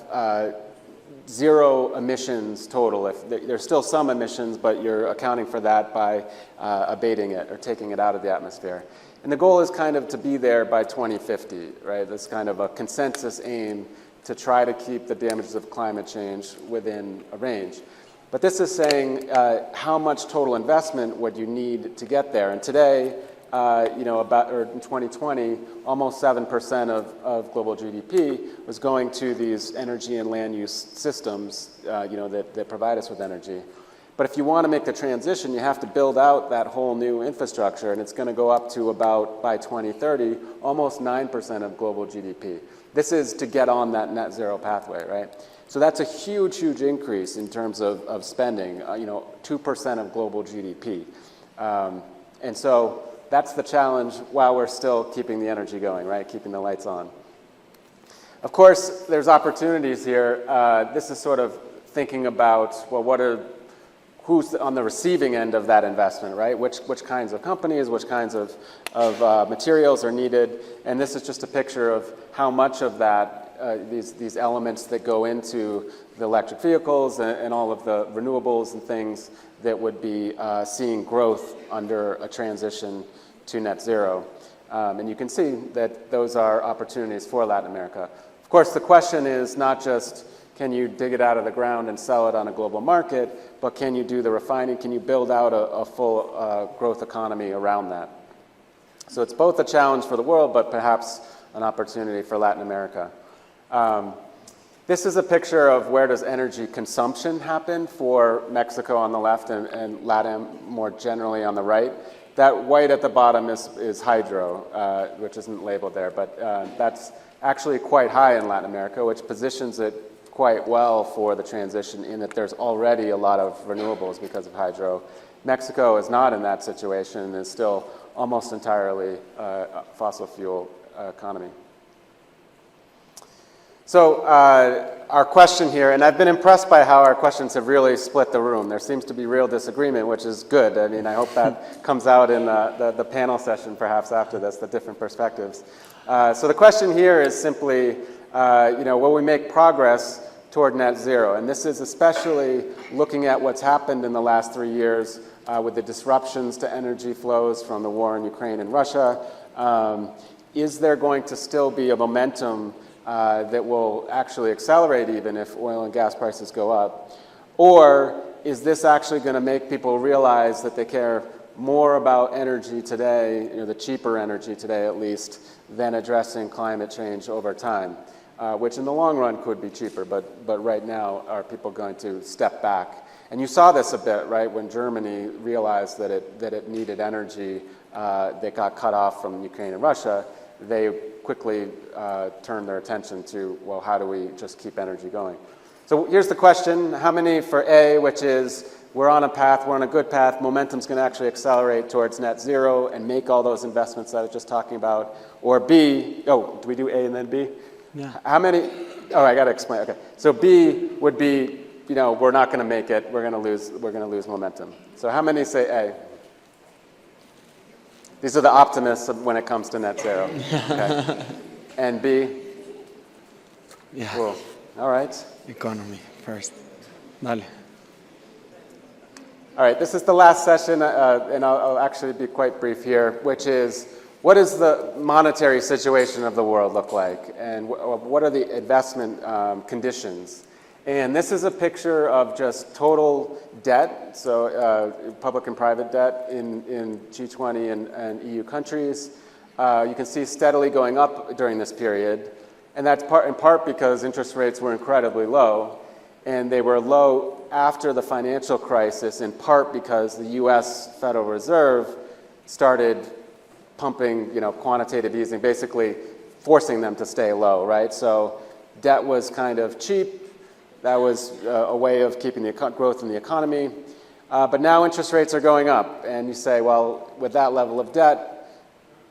zero emissions total. If there's still some emissions, but you're accounting for that by abating it or taking it out of the atmosphere. And the goal is kind of to be there by 2050, right? That's kind of a consensus aim to try to keep the damages of climate change within a range. But this is saying how much total investment would you need to get there? And today, in 2020, almost 7% of global GDP was going to these energy and land use systems, that provide us with energy. But if you want to make the transition, you have to build out that whole new infrastructure, and it's going to go up to about, by 2030, almost 9% of global GDP. This is to get on that net zero pathway, right? So that's a huge, huge increase in terms of spending, 2% of global GDP. And so that's the challenge while we're still keeping the energy going, right? Keeping the lights on. Of course, there's opportunities here. This is sort of thinking about, well, who's on the receiving end of that investment, right? Which kinds of companies, which kinds of materials are needed. And this is just a picture of how much of that, these elements that go into the electric vehicles and all of the renewables and things that would be seeing growth under a transition to net zero. And you can see that those are opportunities for Latin America. Of course, the question is not just, can you dig it out of the ground and sell it on a global market, but can you do the refining? Can you build out a full growth economy around that? So it's both a challenge for the world, but perhaps an opportunity for Latin America. This is a picture of where does energy consumption happen for Mexico on the left and LATAM more generally on the right. That white at the bottom is hydro, which isn't labeled there, but that's actually quite high in Latin America, which positions it quite well for the transition in that there's already a lot of renewables because of hydro. Mexico is not in that situation and is still almost entirely a fossil fuel economy. So our question here, and I've been impressed by how our questions have really split the room. There seems to be real disagreement, which is good. I mean, I hope that comes out in the panel session perhaps after this, the different perspectives. So the question here is simply, will we make progress toward net zero? And this is especially looking at what's happened in the last 3 years with the disruptions to energy flows from the war in Ukraine and Russia. Is there going to still be a momentum that will actually accelerate even if oil and gas prices go up? Or is this actually going to make people realize that they care more about energy today, the cheaper energy today at least, than addressing climate change over time, which in the long run could be cheaper, but right now are people going to step back? And you saw this a bit, right, when Germany realized that it needed energy that got cut off from Ukraine and Russia. They quickly turned their attention to, well, how do we just keep energy going? So here's the question. How many for A, which is we're on a path, we're on a good path, momentum's going to actually accelerate towards net zero and make all those investments that I was just talking about? Or B, do we do A and then B? Yeah. How many? Oh, I got to explain. Okay. So B would be, we're not going to make it, we're going to lose momentum. So how many say A? These are the optimists when it comes to net zero. Okay. And B? Yeah. Cool. All right. Economy first. Dale. All right, this is the last session, and I'll actually be quite brief here, which is, what does the monetary situation of the world look like? And what are the investment conditions? And this is a picture of just total debt, so public and private debt in G20 and EU countries. You can see steadily going up during this period, and that's in part because interest rates were incredibly low, and they were low after the financial crisis, in part because the US Federal Reserve started pumping, quantitative easing, basically forcing them to stay low, right? So debt was kind of cheap. That was a way of keeping the growth in the economy. But now interest rates are going up, and you say, well, with that level of debt,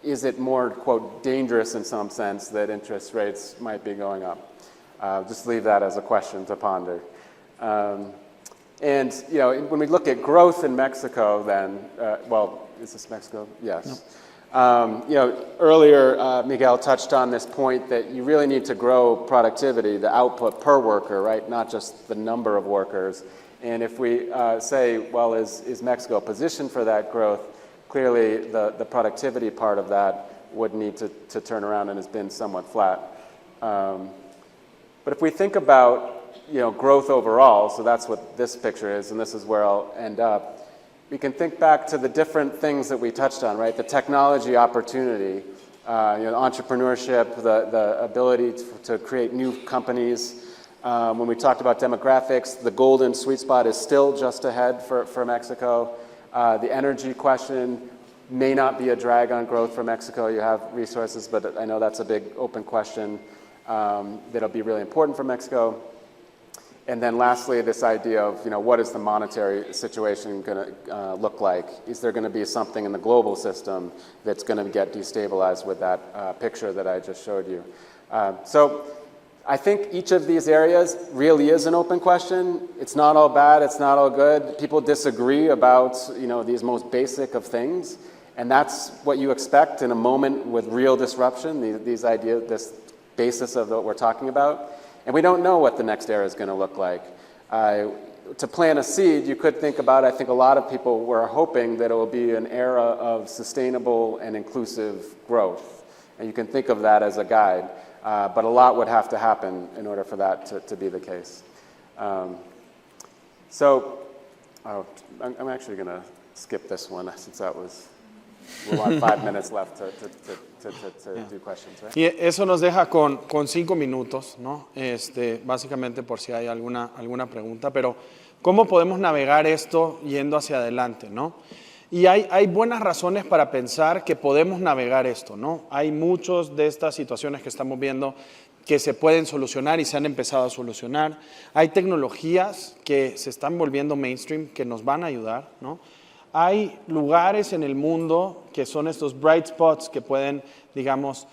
is it more, quote, dangerous in some sense that interest rates might be going up? Just leave that as a question to ponder. And when we look at growth in Mexico, then, is this Mexico? Yes. No. Earlier Miguel touched on this point that you really need to grow productivity, the output per worker, right? Not just the number of workers. And if we say, well, is Mexico positioned for that growth? Clearly, the productivity part of that would need to turn around and has been somewhat flat. But if we think about growth overall, so that's what this picture is, and this is where I'll end up. We can think back to the different things that we touched on, right? The technology opportunity, entrepreneurship, the ability to create new companies. When we talked about demographics, the golden sweet spot is still just ahead for Mexico. The energy question may not be a drag on growth for Mexico. You have resources, but I know that's a big open question that'll be really important for Mexico. And then lastly, this idea of, what is the monetary situation going to look like? Is there going to be something in the global system that's going to get destabilized with that picture that I just showed you? So I think each of these areas really is an open question. It's not all bad. It's not all good. People disagree about, these most basic of things. And that's what you expect in a moment with real disruption, these ideas, this basis of what we're talking about. And we don't know what the next era is going to look like. To plant a seed, you could think about, I think a lot of people were hoping that it will be an era of sustainable and inclusive growth. And you can think of that as a guide. But a lot would have to happen in order for that to be the case. I'm actually going to skip this one since we'll have 5 minutes left to do questions, right? Y eso nos deja con 5 minutos, ¿no? Básicamente por si hay alguna pregunta, pero ¿cómo podemos navegar esto yendo hacia adelante, ¿no? Y hay buenas razones para pensar que podemos navegar esto, ¿no? Hay muchas de estas situaciones que estamos viendo que se pueden solucionar y se han empezado a solucionar. Hay tecnologías que se están volviendo mainstream que nos van a ayudar, ¿no? hay lugares en el mundo que son estos bright spots que pueden, digamos,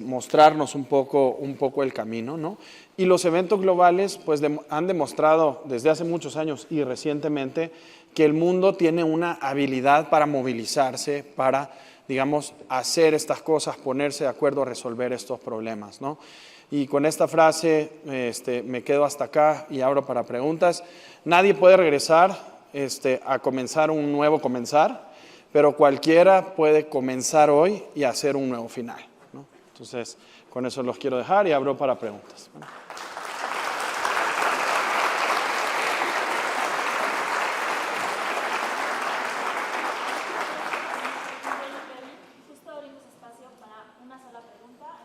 mostrarnos un poco el camino, ¿no? Y los eventos globales pues, han demostrado desde hace muchos años y recientemente que el mundo tiene una habilidad para movilizarse, para, digamos, hacer estas cosas, ponerse de acuerdo a resolver estos problemas, ¿no? Y con esta frase me quedo hasta acá y abro para preguntas. Nadie puede regresar a comenzar un nuevo comenzar, pero cualquiera puede comenzar hoy y hacer un nuevo final, ¿no? Entonces, con eso los quiero dejar y abro para preguntas.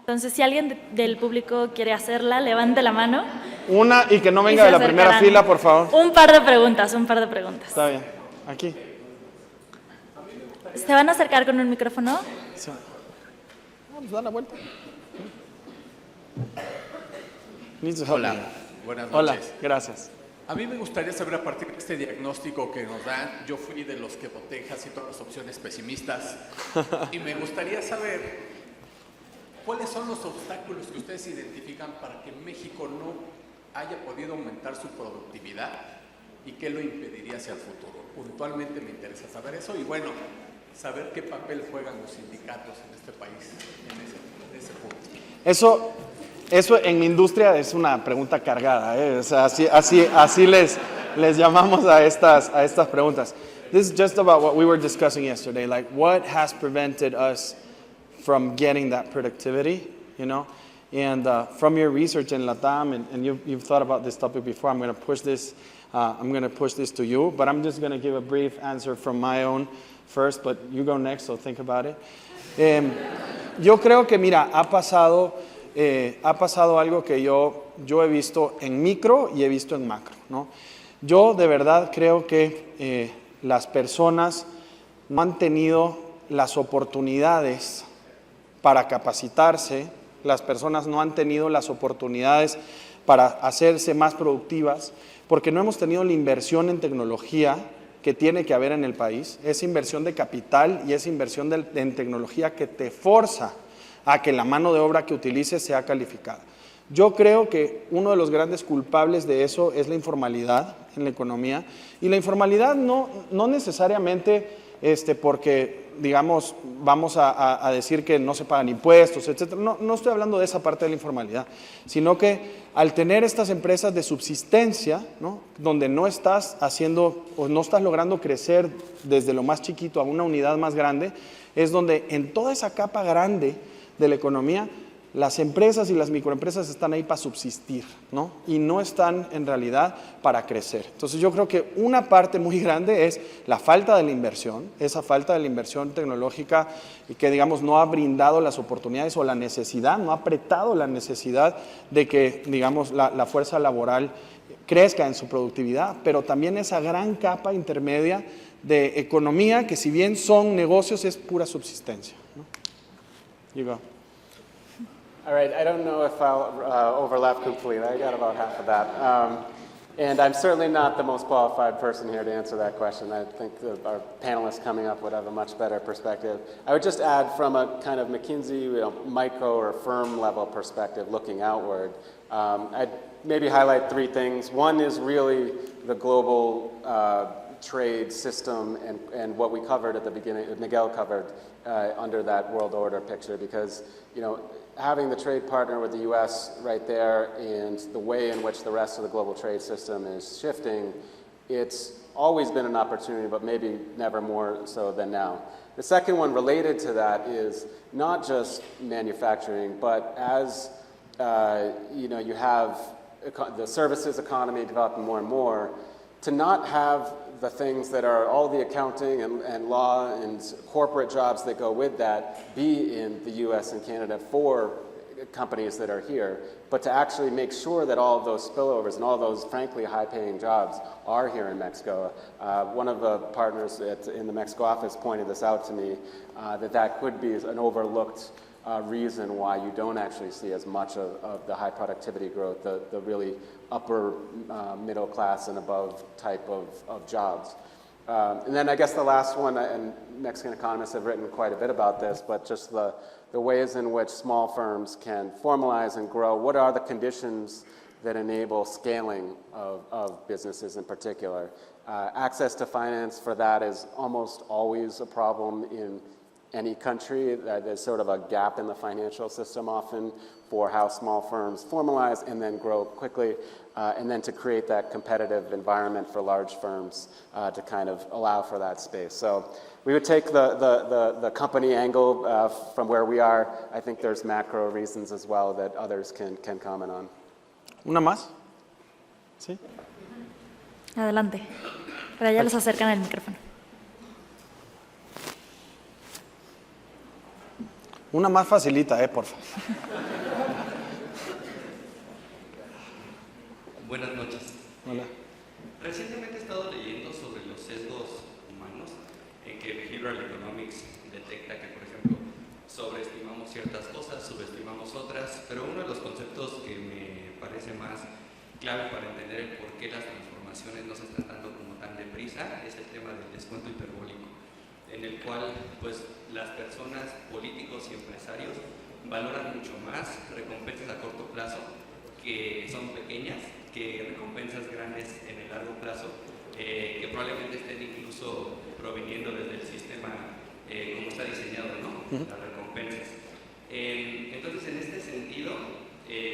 Entonces, si alguien del público quiere hacerla, levante la mano. Una y que no Y venga se de la primera acercarán. fila, por favor. Un par de preguntas, un par de preguntas. Está bien. Aquí. ¿Se van a acercar con un micrófono? Sí. Vamos a dar la vuelta. Hola, buenas noches. Hola, gracias. A mí me gustaría saber, a partir de este diagnóstico que nos dan, yo fui de los que voté casi todas las opciones pesimistas, y me gustaría saber cuáles son los obstáculos que ustedes identifican para que México no haya podido aumentar su productividad y qué lo impediría hacia el futuro. Puntualmente me interesa saber eso y, bueno, saber qué papel juegan los sindicatos en este país en ese punto. Eso en mi industria es una pregunta cargada, ¿eh? O sea, así les llamamos a estas preguntas. This is just about what we were discussing yesterday, like what has prevented us from getting that productivity, you know? And from your research in LATAM, and you've thought about this topic before, I'm going to push this to you, but I'm just going to give a brief answer from my own first, but you go next, so think about it. Yo creo que, mira, ha pasado algo que yo he visto en micro y he visto en macro, ¿no? Yo de verdad creo que las personas no han tenido las oportunidades para capacitarse, las personas no han tenido las oportunidades para hacerse más productivas, porque no hemos tenido la inversión en tecnología que tiene que haber en el país, esa inversión de capital y esa inversión en tecnología que te forza a que la mano de obra que utilices sea calificada. Yo creo que uno de los grandes culpables de eso es la informalidad en la economía, y la informalidad no necesariamente porque, digamos, vamos a decir que no se pagan impuestos, etc. No estoy hablando de esa parte de la informalidad, sino que al tener estas empresas de subsistencia, ¿no? Donde no estás haciendo o no estás logrando crecer desde lo más chiquito a una unidad más grande, es donde en toda esa capa grande de la economía, las empresas y las microempresas están ahí para subsistir, ¿no? Y no están en realidad para crecer. Entonces yo creo que una parte muy grande es la falta de la inversión, esa falta de la inversión tecnológica y que, digamos, no ha brindado las oportunidades o la necesidad, no ha apretado la necesidad de que, digamos, la fuerza laboral crezca en su productividad, pero también esa gran capa intermedia de economía que, si bien son negocios, es pura subsistencia, ¿no? You go. All right, I don't know if I'll overlap completely. I got about half of that. And I'm certainly not the most qualified person here to answer that question. I think our panelists coming up would have a much better perspective. I would just add, from a kind of McKinsey, micro or firm level perspective looking outward, I'd maybe highlight three things. One is really the global trade system and what we covered at the beginning, Miguel covered under that world order picture, because, having the trade partner with the U.S. right there and the way in which the rest of the global trade system is shifting, it's always been an opportunity, but maybe never more so than now. The second one related to that is not just manufacturing, but as you have the services economy developing more and more, to not have the things that are all the accounting and law and corporate jobs that go with that be in the US and Canada for companies that are here, but to actually make sure that all of those spillovers and all those, frankly, high-paying jobs are here in Mexico. One of the partners in the Mexico office pointed this out to me, that could be an overlooked reason why you don't actually see as much of the high productivity growth, the really upper middle class and above type of jobs. And then I guess the last one, and Mexican economists have written quite a bit about this, but just the ways in which small firms can formalize and grow. What are the conditions that enable scaling of businesses in particular? Access to finance for that is almost always a problem in any country. There's sort of a gap in the financial system often for how small firms formalize and then grow quickly, and then to create that competitive environment for large firms to kind of allow for that space. So we would take the company angle from where we are. I think there's macro reasons as well that others can comment on. ¿Una más? ¿Sí? Adelante. Para allá les acercan el micrófono. Una más facilita, por favor. Buenas noches. Hola. Recientemente he estado leyendo sobre los sesgos humanos en que Behavioral Economics detecta que, por ejemplo, sobreestimamos ciertas cosas, subestimamos otras, pero uno de los conceptos que me parece más clave para entender el por qué las transformaciones no se están dando como tan deprisa es el tema del descuento hiperbólico, en el cual pues las personas, políticos y empresarios valoran mucho más recompensas a corto plazo que son pequeñas que recompensas grandes en el largo plazo, que probablemente estén incluso proveniendo desde el sistema como está diseñado, ¿no? Las recompensas. Entonces, en este sentido,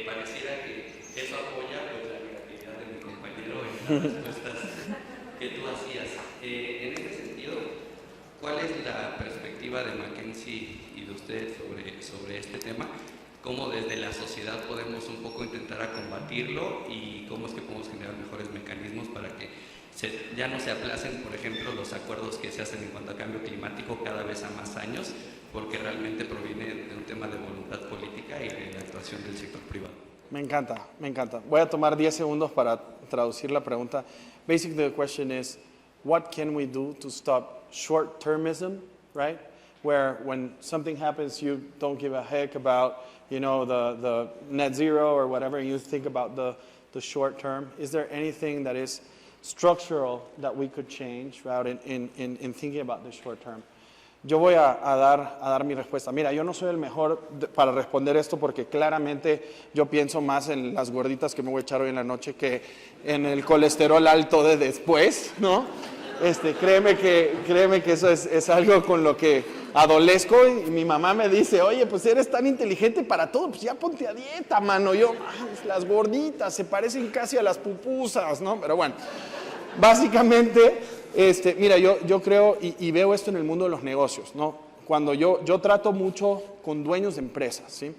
pareciera que eso apoya pues, la negatividad de mi compañero en las respuestas que tú hacías. En este sentido, ¿cuál es la perspectiva de McKinsey y de ustedes sobre este tema? ¿Cómo desde la sociedad podemos un poco intentar a combatirlo y cómo es que podemos generar mejores mecanismos para que ya no se aplacen, por ejemplo, los acuerdos que se hacen en cuanto a cambio climático cada vez a más años, porque realmente proviene de un tema de voluntad política y de la actuación del sector privado? Me encanta, me encanta. Voy a tomar 10 segundos para traducir la pregunta. Basically, the question is, what can we do to stop short-termism, right? Where when something happens, you don't give a heck about, you know, the net zero or whatever, and you think about the short term. Is there anything that is structural that we could change, right, in thinking about the short term? Yo voy a dar mi respuesta. Mira, yo no soy el mejor para responder esto porque claramente yo pienso más en las gorditas que me voy a echar hoy en la noche que en el colesterol alto de después, ¿no? Créeme que eso es algo con lo que adolezco y mi mamá me dice, oye, pues eres tan inteligente para todo, pues ya ponte a dieta, mano. Yo, las gorditas se parecen casi a las pupusas, ¿no? Pero bueno, básicamente, mira, yo creo y veo esto en el mundo de los negocios, ¿no? Cuando yo trato mucho con dueños de empresas, ¿sí?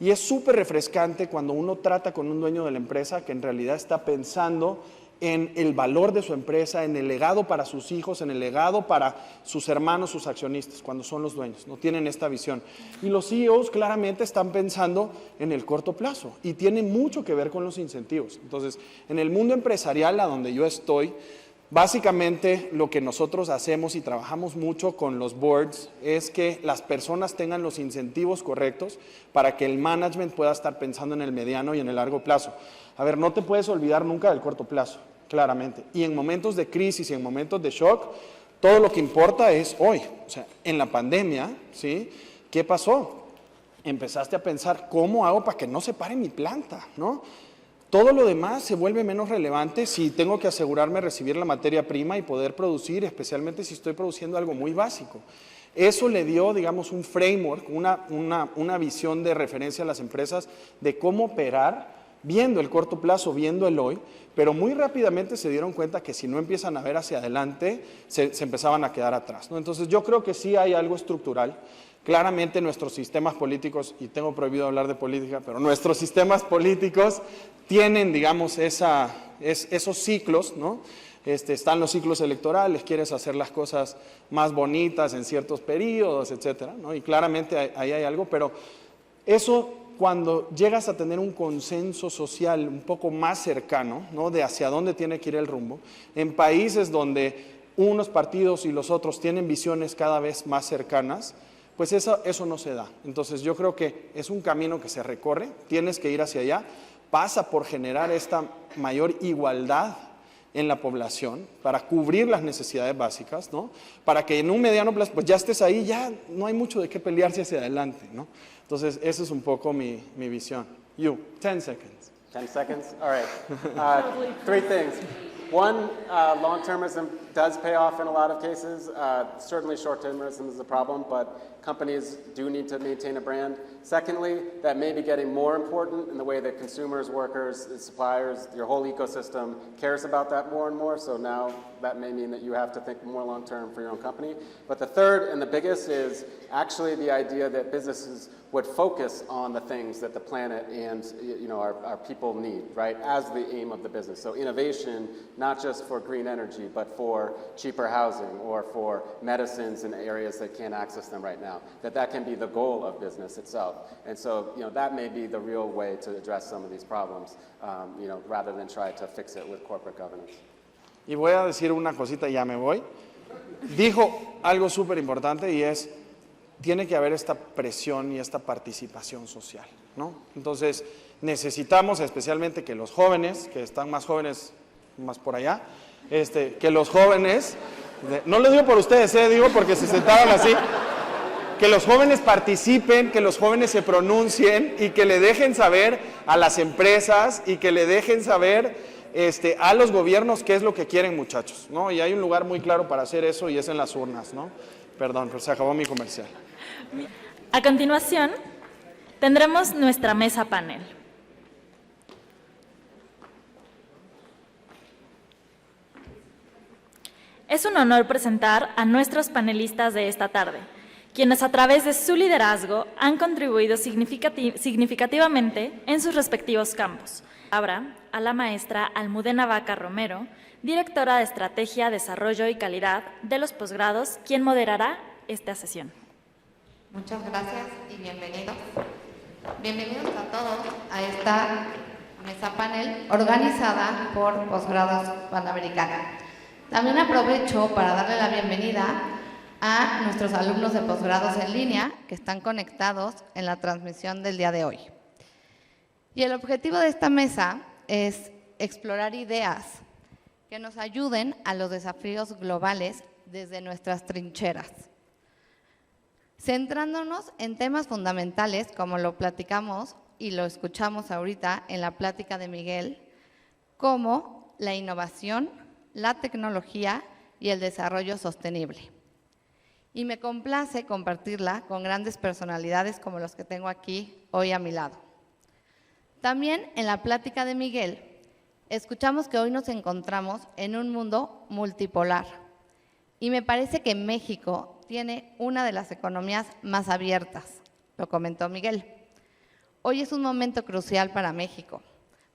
Y es súper refrescante cuando uno trata con un dueño de la empresa que en realidad está pensando en el valor de su empresa, en el legado para sus hijos, en el legado para sus hermanos, sus accionistas, cuando son los dueños, no tienen esta visión. Y los CEOs claramente están pensando en el corto plazo y tiene mucho que ver con los incentivos. Entonces, en el mundo empresarial a donde yo estoy, básicamente lo que nosotros hacemos y trabajamos mucho con los boards es que las personas tengan los incentivos correctos para que el management pueda estar pensando en el mediano y en el largo plazo. A ver, no te puedes olvidar nunca del corto plazo, claramente. Y en momentos de crisis y en momentos de shock, todo lo que importa es hoy. O sea, en la pandemia, ¿sí? ¿Qué pasó? Empezaste a pensar, ¿cómo hago para que no se pare mi planta, ¿no? Todo lo demás se vuelve menos relevante si tengo que asegurarme de recibir la materia prima y poder producir, especialmente si estoy produciendo algo muy básico. Eso le dio, digamos, un framework, una visión de referencia a las empresas de cómo operar, viendo el corto plazo, viendo el hoy, pero muy rápidamente se dieron cuenta que si no empiezan a ver hacia adelante, se empezaban a quedar atrás, ¿no? Entonces yo creo que sí hay algo estructural. Claramente nuestros sistemas políticos, y tengo prohibido hablar de política, pero nuestros sistemas políticos tienen, digamos, esos ciclos, ¿no? Están los ciclos electorales, quieres hacer las cosas más bonitas en ciertos periodos, etcétera, ¿no? Y claramente ahí hay algo, pero eso cuando llegas a tener un consenso social un poco más cercano, ¿no? De hacia dónde tiene que ir el rumbo, en países donde unos partidos y los otros tienen visiones cada vez más cercanas, pues eso no se da. Entonces yo creo que es un camino que se recorre, tienes que ir hacia allá, pasa por generar esta mayor igualdad en la población para cubrir las necesidades básicas, ¿no? Para que en un mediano plazo pues ya estés ahí, ya no hay mucho de qué pelearse hacia adelante, ¿no? Entonces, esa es un poco mi visión. 10 seconds. 10 seconds? All right. 3 things. One, long-termism does pay off in a lot of cases. Certainly short-termism is a problem, but companies do need to maintain a brand. Secondly, that may be getting more important in the way that consumers, workers, suppliers, your whole ecosystem cares about that more and more. So now that may mean that you have to think more long-term for your own company. But the third and the biggest is actually the idea that businesses would focus on the things that the planet and our people need, right, as the aim of the business. So innovation, not just for green energy, but for cheaper housing or for medicines in areas that can't access them right now, that can be the goal of business itself. And so, that may be the real way to address some of these problems, rather than try to fix it with corporate governance. Y voy a decir una cosita y ya me voy. Dijo algo súper importante y es, tiene que haber esta presión y esta participación social, ¿no? Entonces, necesitamos especialmente que los jóvenes, que están más jóvenes, más por allá, que los jóvenes, no lo digo por ustedes, digo porque se sentaron así, que los jóvenes participen, que los jóvenes se pronuncien y que le dejen saber a las empresas y que le dejen saber a los gobiernos qué es lo que quieren, muchachos, ¿no? Y hay un lugar muy claro para hacer eso y es en las urnas, ¿no? Perdón, pero se acabó mi comercial. A continuación, tendremos nuestra mesa panel. Es un honor presentar a nuestros panelistas de esta tarde, quienes a través de su liderazgo han contribuido significativamente en sus respectivos campos. Ahora, a la maestra Almudena Vaca Romero, directora de Estrategia, Desarrollo y Calidad de los posgrados, quien moderará esta sesión. Muchas gracias y bienvenidos. Bienvenidos a todos a esta mesa panel organizada por Posgrados Panamericana. También aprovecho para darle la bienvenida a nuestros alumnos de posgrados en línea que están conectados en la transmisión del día de hoy. Y el objetivo de esta mesa es explorar ideas que nos ayuden a los desafíos globales desde nuestras trincheras, centrándonos en temas fundamentales como lo platicamos y lo escuchamos ahorita en la plática de Miguel, como la innovación, la tecnología y el desarrollo sostenible. Y me complace compartirla con grandes personalidades como los que tengo aquí hoy a mi lado. También en la plática de Miguel, escuchamos que hoy nos encontramos en un mundo multipolar y me parece que México tiene una de las economías más abiertas, lo comentó Miguel. Hoy es un momento crucial para México,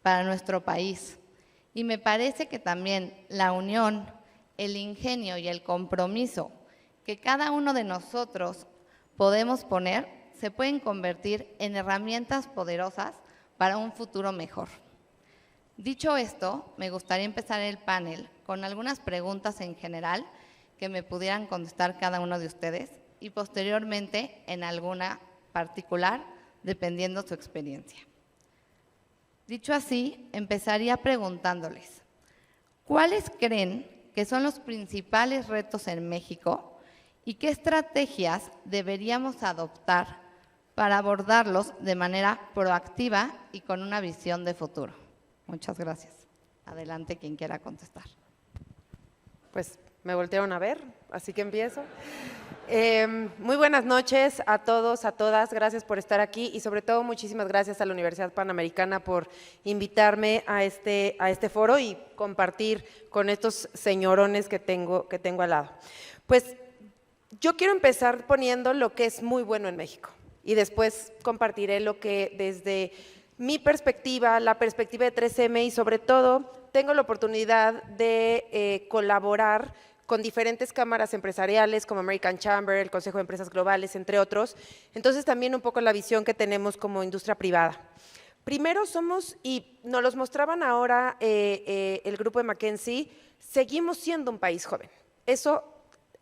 para nuestro país, y me parece que también la unión, el ingenio y el compromiso que cada uno de nosotros podemos poner se pueden convertir en herramientas poderosas para un futuro mejor. Dicho esto, me gustaría empezar el panel con algunas preguntas en general que me pudieran contestar cada uno de ustedes y posteriormente en alguna particular, dependiendo su experiencia. Dicho así, empezaría preguntándoles, ¿cuáles creen que son los principales retos en México y qué estrategias deberíamos adoptar para abordarlos de manera proactiva y con una visión de futuro? Muchas gracias. Adelante, quien quiera contestar. Pues me voltearon a ver, así que empiezo. Muy buenas noches a todos, a todas. Gracias por estar aquí y sobre todo muchísimas gracias a la Universidad Panamericana por invitarme a este foro y compartir con estos señorones que tengo al lado. Pues yo quiero empezar poniendo lo que es muy bueno en México y después compartiré lo que desde mi perspectiva, la perspectiva de 3M y sobre todo tengo la oportunidad de colaborar con diferentes cámaras empresariales como American Chamber, el Consejo de Empresas Globales, entre otros. Entonces también un poco la visión que tenemos como industria privada. Primero somos, y nos los mostraban ahora el grupo de McKinsey, seguimos siendo un país joven. Eso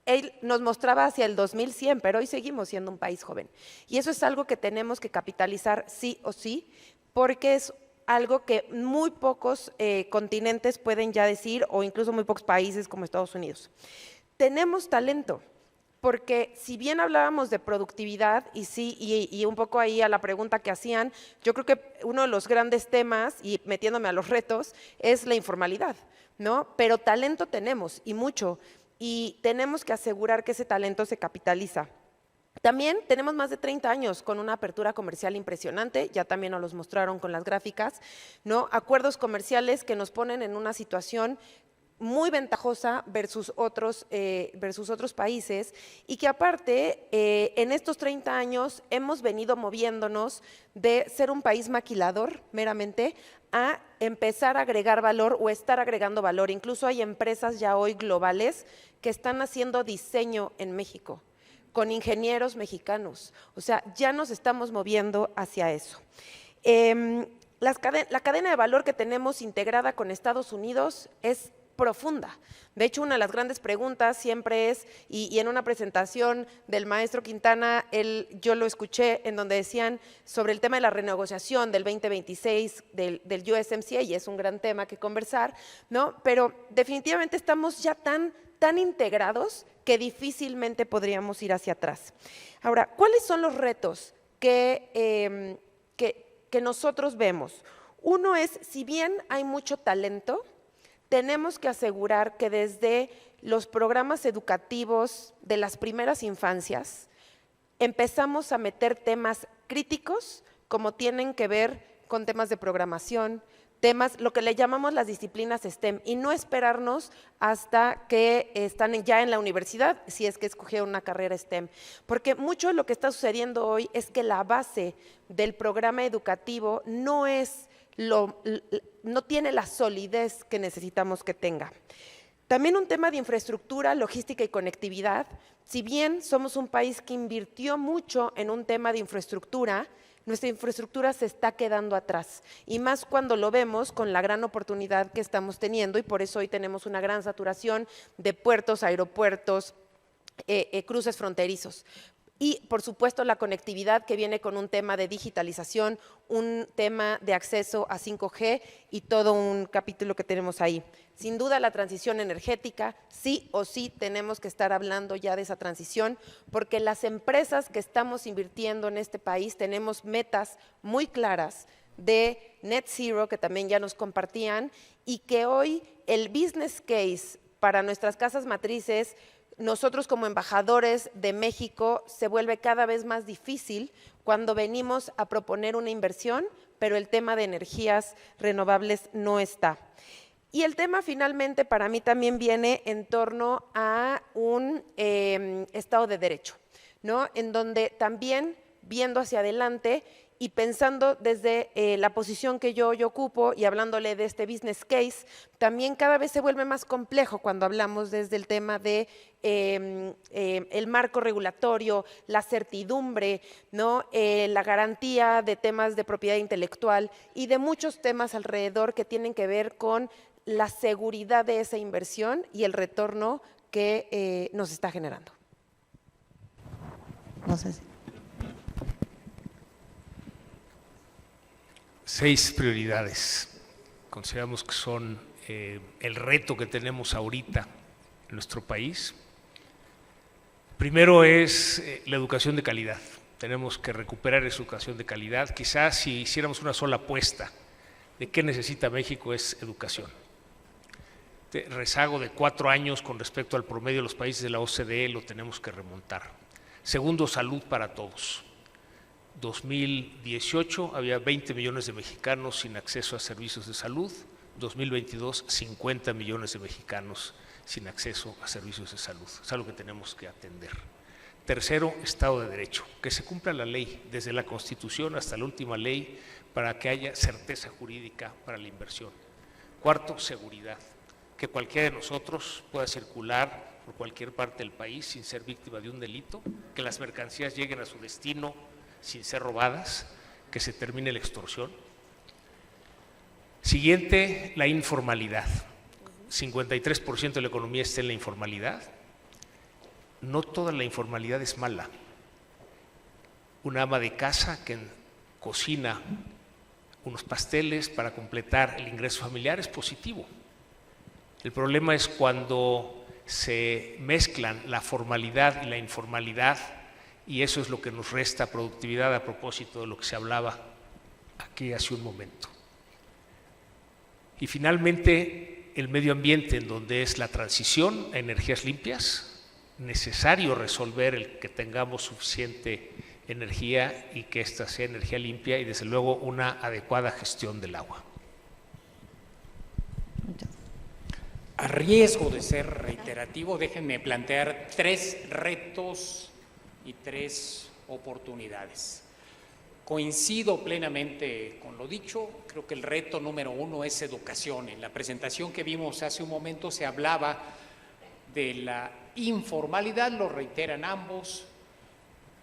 él nos mostraba hacia el 2100, pero hoy seguimos siendo un país joven. Y eso es algo que tenemos que capitalizar sí o sí, porque es algo que muy pocos continentes pueden ya decir, o incluso muy pocos países como Estados Unidos. Tenemos talento. Porque si bien hablábamos de productividad, y un poco ahí a la pregunta que hacían, yo creo que uno de los grandes temas, y metiéndome a los retos, es la informalidad, ¿no? Pero talento tenemos, y mucho, y tenemos que asegurar que ese talento se capitaliza. También tenemos más de 30 años con una apertura comercial impresionante, ya también nos los mostraron con las gráficas, ¿no? Acuerdos comerciales que nos ponen en una situación muy ventajosa versus otros países, y que aparte en estos 30 años hemos venido moviéndonos de ser un país maquilador meramente a empezar a agregar valor o estar agregando valor. Incluso hay empresas ya hoy globales que están haciendo diseño en México, con ingenieros mexicanos. O sea, ya nos estamos moviendo hacia eso. La cadena de valor que tenemos integrada con Estados Unidos es profunda. De hecho, una de las grandes preguntas siempre es, y en una presentación del maestro Quintana, yo lo escuché en donde decían sobre el tema de la renegociación del 2026 del USMCA, y es un gran tema que conversar, ¿no? Pero definitivamente estamos ya tan integrados que difícilmente podríamos ir hacia atrás. Ahora, ¿cuáles son los retos que nosotros vemos? Uno es, si bien hay mucho talento, tenemos que asegurar que desde los programas educativos de las primeras infancias empezamos a meter temas críticos como tienen que ver con temas de programación, temas, lo que le llamamos las disciplinas STEM, y no esperarnos hasta que están ya en la universidad, si es que escogieron una carrera STEM. Porque mucho de lo que está sucediendo hoy es que la base del programa educativo no tiene la solidez que necesitamos que tenga. También un tema de infraestructura, logística y conectividad. Si bien somos un país que invirtió mucho en un tema de infraestructura, nuestra infraestructura se está quedando atrás, y más cuando lo vemos con la gran oportunidad que estamos teniendo, y por eso hoy tenemos una gran saturación de puertos, aeropuertos, cruces fronterizos. Y, por supuesto, la conectividad que viene con un tema de digitalización, un tema de acceso a 5G y todo un capítulo que tenemos ahí. Sin duda, la transición energética, sí o sí tenemos que estar hablando ya de esa transición, porque las empresas que estamos invirtiendo en este país tenemos metas muy claras de net zero, que también ya nos compartían, y que hoy el business case para nuestras casas matrices, nosotros como embajadores de México, se vuelve cada vez más difícil cuando venimos a proponer una inversión, pero el tema de energías renovables no está. Y el tema finalmente para mí también viene en torno a un Estado de Derecho, ¿no? En donde también, viendo hacia adelante y pensando desde la posición que yo ocupo y hablándole de este business case, también cada vez se vuelve más complejo cuando hablamos desde el tema de el marco regulatorio, la certidumbre, ¿no? La garantía de temas de propiedad intelectual y de muchos temas alrededor que tienen que ver con la seguridad de esa inversión y el retorno que nos está generando. No sé si. 6 prioridades. Consideramos que son el reto que tenemos ahorita en nuestro país. Primero es la educación de calidad. Tenemos que recuperar esa educación de calidad. Quizás si hiciéramos una sola apuesta de qué necesita México es educación. Rezago de 4 años con respecto al promedio de los países de la OCDE lo tenemos que remontar. Segundo, salud para todos. 2018 había 20 millones de mexicanos sin acceso a servicios de salud, 2022 50 millones de mexicanos sin acceso a servicios de salud. Es algo que tenemos que atender. Tercero, Estado de Derecho, que se cumpla la ley, desde la Constitución hasta la última ley, para que haya certeza jurídica para la inversión. Cuarto, seguridad, que cualquiera de nosotros pueda circular por cualquier parte del país sin ser víctima de un delito, que las mercancías lleguen a su destino sin ser robadas, que se termine la extorsión. Siguiente, la informalidad. 53% de la economía está en la informalidad. No toda la informalidad es mala. Una ama de casa que cocina unos pasteles para completar el ingreso familiar, es positivo. El problema es cuando se mezclan la formalidad y la informalidad, y eso es lo que nos resta productividad, a propósito de lo que se hablaba aquí hace un momento. Y finalmente, el medio ambiente, en donde es la transición a energías limpias, necesario resolver el que tengamos suficiente energía y que ésta sea energía limpia, y desde luego una adecuada gestión del agua. A riesgo de ser reiterativo, déjenme plantear 3 retos y 3 oportunidades. Coincido plenamente con lo dicho, creo que el reto número 1 es educación. En la presentación que vimos hace un momento se hablaba de la informalidad, lo reiteran ambos,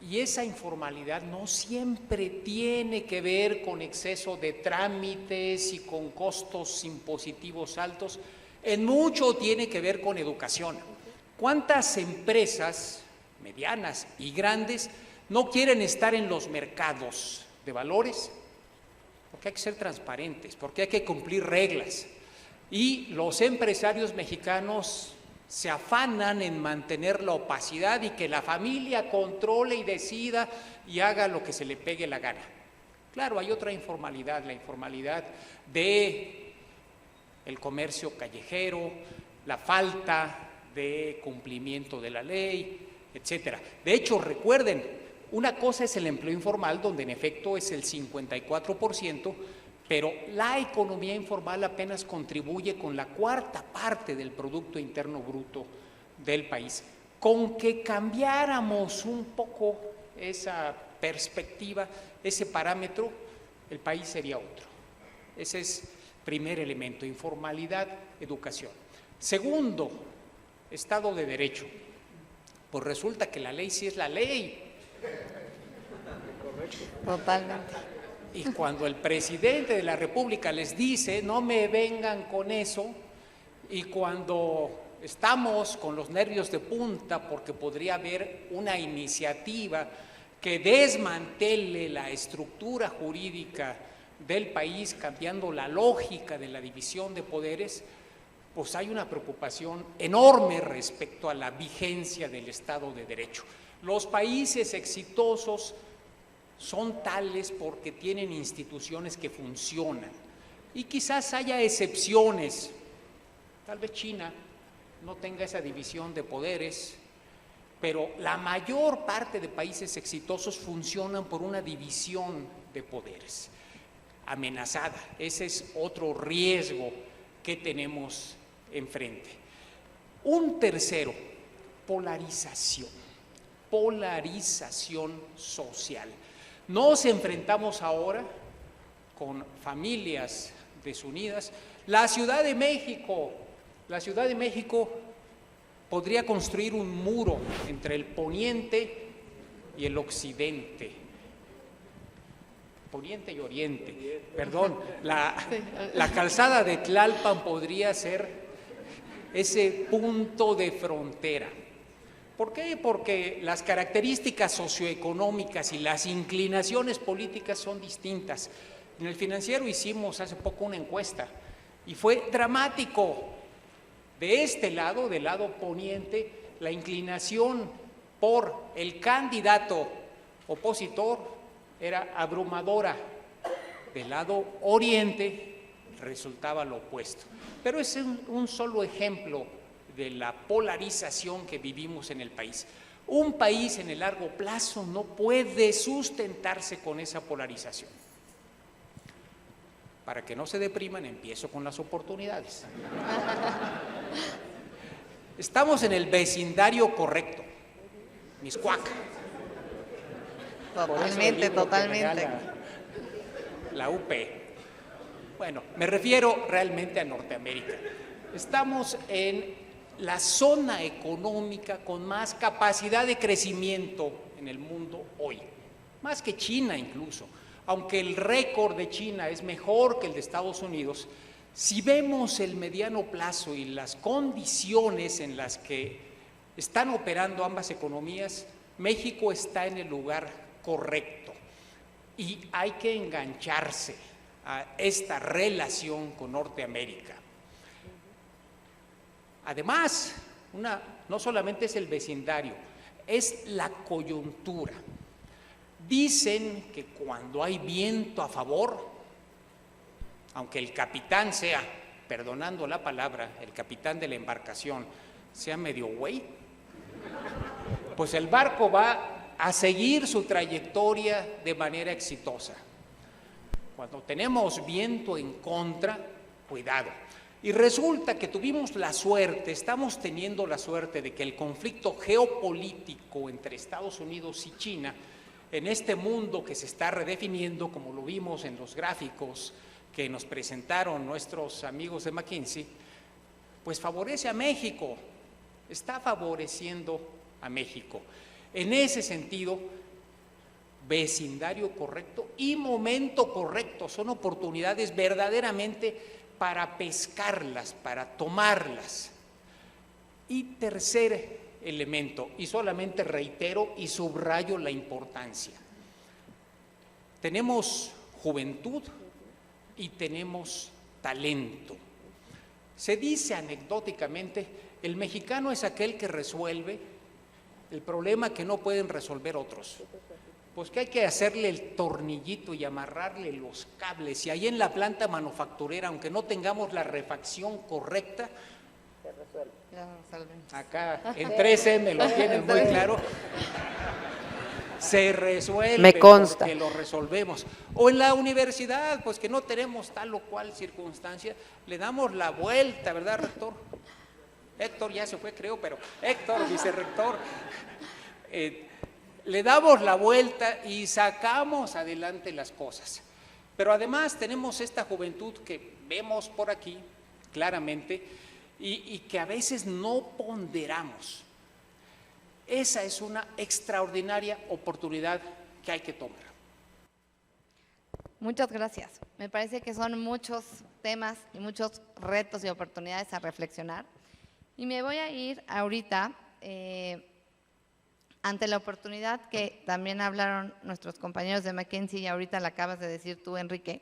y esa informalidad no siempre tiene que ver con exceso de trámites y con costos impositivos altos, en mucho tiene que ver con educación. ¿Cuántas empresas medianas y grandes no quieren estar en los mercados de valores? Porque hay que ser transparentes, porque hay que cumplir reglas. Y los empresarios mexicanos se afanan en mantener la opacidad y que la familia controle y decida y haga lo que se le pegue la gana. Claro, hay otra informalidad, la informalidad de el comercio callejero, la falta de cumplimiento de la ley, etcétera. De hecho, recuerden, una cosa es el empleo informal, donde en efecto es el 54%, pero la economía informal apenas contribuye con la 1/4 parte del Producto Interno Bruto del país. Con que cambiáramos un poco esa perspectiva, ese parámetro, el país sería otro. Ese es primer elemento: informalidad, educación. Segundo, Estado de Derecho. Pues resulta que la ley sí es la ley. Totalmente. Y cuando el presidente de la República les dice, no me vengan con eso, y cuando estamos con los nervios de punta porque podría haber una iniciativa que desmantele la estructura jurídica del país, cambiando la lógica de la división de poderes, pues hay una preocupación enorme respecto a la vigencia del Estado de Derecho. Los países exitosos son tales porque tienen instituciones que funcionan, y quizás haya excepciones. Tal vez China no tenga esa división de poderes, pero la mayor parte de países exitosos funcionan por una división de poderes amenazada. Ese es otro riesgo que tenemos enfrente. Un tercero, polarización social. Nos enfrentamos ahora con familias desunidas. La Ciudad de México podría construir un muro entre el poniente y el occidente. Poniente y oriente, perdón. La calzada de Tlalpan podría ser ese punto de frontera. ¿Por qué? Porque las características socioeconómicas y las inclinaciones políticas son distintas. En el Financiero hicimos hace poco una encuesta y fue dramático. De este lado, del lado poniente, la inclinación por el candidato opositor era abrumadora. Del lado oriente resultaba lo opuesto. Pero es un solo ejemplo de la polarización que vivimos en el país. Un país en el largo plazo no puede sustentarse con esa polarización. Para que no se depriman, empiezo con las oportunidades. Estamos en el vecindario correcto, Mixcoac. Totalmente, totalmente. La UP. Bueno, me refiero realmente a Norteamérica. Estamos en la zona económica con más capacidad de crecimiento en el mundo hoy, más que China incluso. Aunque el récord de China es mejor que el de Estados Unidos, si vemos el mediano plazo y las condiciones en las que están operando ambas economías, México está en el lugar correcto y hay que engancharse a esta relación con Norteamérica. Además, no solamente es el vecindario, es la coyuntura. Dicen que cuando hay viento a favor, aunque el capitán sea, perdonando la palabra, el capitán de la embarcación sea medio güey, pues el barco va a seguir su trayectoria de manera exitosa. Cuando tenemos viento en contra, cuidado. Y resulta que tuvimos la suerte, estamos teniendo la suerte de que el conflicto geopolítico entre Estados Unidos y China, en este mundo que se está redefiniendo, como lo vimos en los gráficos que nos presentaron nuestros amigos de McKinsey, pues favorece a México, está favoreciendo a México. En ese sentido, vecindario correcto y momento correcto son oportunidades verdaderamente para pescarlas, para tomarlas. Y tercer elemento, y solamente reitero y subrayo la importancia, tenemos juventud y tenemos talento. Se dice anecdóticamente, el mexicano es aquel que resuelve el problema que no pueden resolver otros. Pues que hay que hacerle el tornillito y amarrarle los cables. Y ahí en la planta manufacturera, aunque no tengamos la refacción correcta, se resuelve. Acá en 3M lo tienen muy claro. Se resuelve. Me consta. Porque lo resolvemos. O en la universidad, pues que no tenemos tal o cual circunstancia, le damos la vuelta, ¿verdad, rector? Héctor ya se fue, creo, pero Héctor, vicerrector. Le damos la vuelta y sacamos adelante las cosas. Pero además tenemos esta juventud que vemos por aquí claramente y que a veces no ponderamos. Esa es una extraordinaria oportunidad que hay que tomar. Muchas gracias. Me parece que son muchos temas y muchos retos y oportunidades a reflexionar. Y me voy a ir ahorita ante la oportunidad que también hablaron nuestros compañeros de McKinsey y ahorita la acabas de decir tú, Enrique,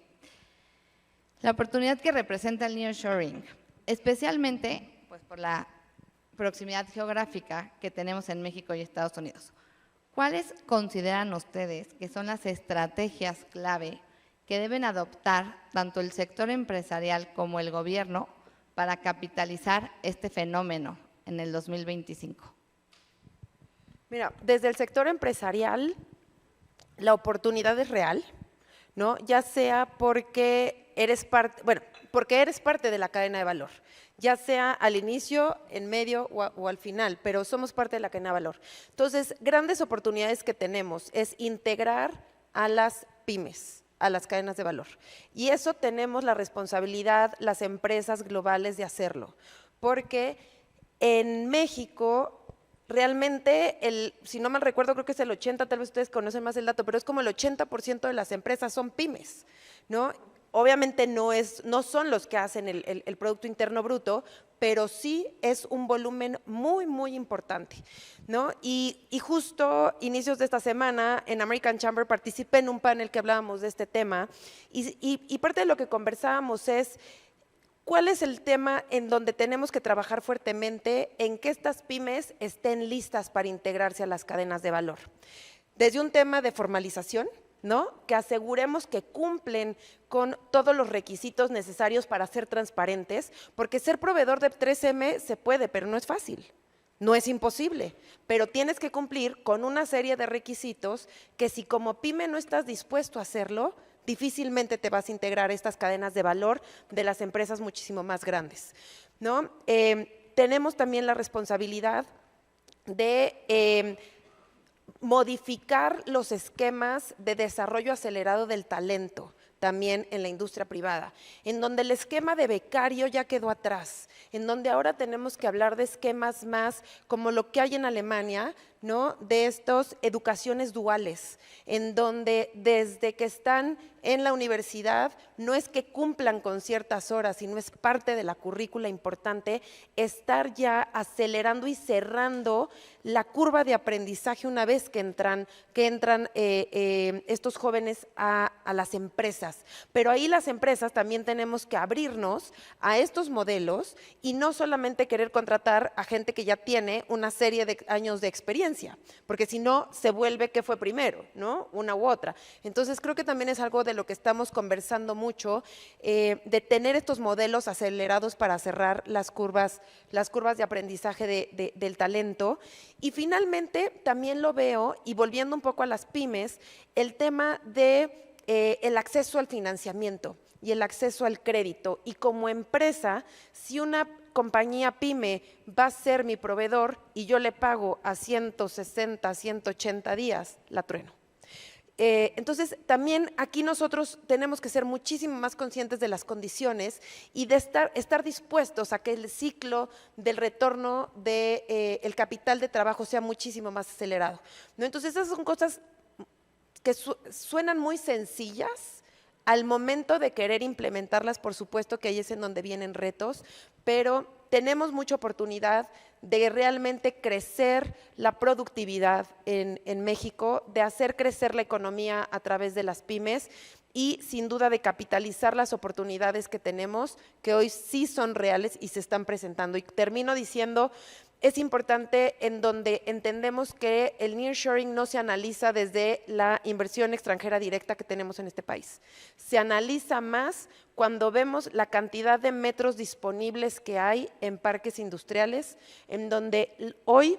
la oportunidad que representa el nearshoring, especialmente pues, por la proximidad geográfica que tenemos en México y Estados Unidos. ¿Cuáles consideran ustedes que son las estrategias clave que deben adoptar tanto el sector empresarial como el gobierno para capitalizar este fenómeno en el 2025? Mira, desde el sector empresarial, la oportunidad es real, ¿no? Ya sea porque eres parte de la cadena de valor, ya sea al inicio, en medio o al final, pero somos parte de la cadena de valor. Entonces, grandes oportunidades que tenemos es integrar a las pymes, a las cadenas de valor. Y eso tenemos la responsabilidad, las empresas globales, de hacerlo, porque en México realmente, si no mal recuerdo, creo que es el 80%, tal vez ustedes conocen más el dato, pero es como el 80% de las empresas son pymes, ¿no? Obviamente no son los que hacen el Producto Interno Bruto, pero sí es un volumen muy, muy importante, ¿no? Y justo inicios de esta semana en American Chamber participé en un panel que hablábamos de este tema y parte de lo que conversábamos es ¿cuál es el tema en donde tenemos que trabajar fuertemente en que estas pymes estén listas para integrarse a las cadenas de valor? Desde un tema de formalización, ¿no? Que aseguremos que cumplen con todos los requisitos necesarios para ser transparentes, porque ser proveedor de 3M se puede, pero no es fácil. No es imposible, pero tienes que cumplir con una serie de requisitos que si como pyme no estás dispuesto a hacerlo, difícilmente te vas a integrar a estas cadenas de valor de las empresas muchísimo más grandes, ¿no? Tenemos también la responsabilidad de modificar los esquemas de desarrollo acelerado del talento también en la industria privada, en donde el esquema de becario ya quedó atrás, en donde ahora tenemos que hablar de esquemas más como lo que hay en Alemania, ¿no? De estos educaciones duales, en donde desde que están en la universidad no es que cumplan con ciertas horas, sino es parte de la currícula importante estar ya acelerando y cerrando la curva de aprendizaje una vez que entran estos jóvenes a las empresas. Pero ahí las empresas también tenemos que abrirnos a estos modelos y no solamente querer contratar a gente que ya tiene una serie de años de experiencia, porque si no se vuelve ¿qué fue primero?, ¿no? Una u otra. Entonces creo que también es algo de lo que estamos conversando mucho, de tener estos modelos acelerados para cerrar las curvas de aprendizaje del talento. Y finalmente también lo veo, y volviendo un poco a las pymes, el tema de el acceso al financiamiento y el acceso al crédito. Y como empresa, si una compañía pyme va a ser mi proveedor y yo le pago a 160, 180 días, la trueno. Entonces, también aquí nosotros tenemos que ser muchísimo más conscientes de las condiciones y de estar dispuestos a que el ciclo del retorno del capital de trabajo sea muchísimo más acelerado, ¿no? Entonces, esas son cosas que suenan muy sencillas. Al momento de querer implementarlas, por supuesto que ahí es en donde vienen retos, pero tenemos mucha oportunidad de realmente crecer la productividad en México, de hacer crecer la economía a través de las pymes y sin duda de capitalizar las oportunidades que tenemos, que hoy sí son reales y se están presentando. Y termino diciendo, es importante en donde entendemos que el nearshoring no se analiza desde la inversión extranjera directa que tenemos en este país. Se analiza más cuando vemos la cantidad de metros disponibles que hay en parques industriales, en donde hoy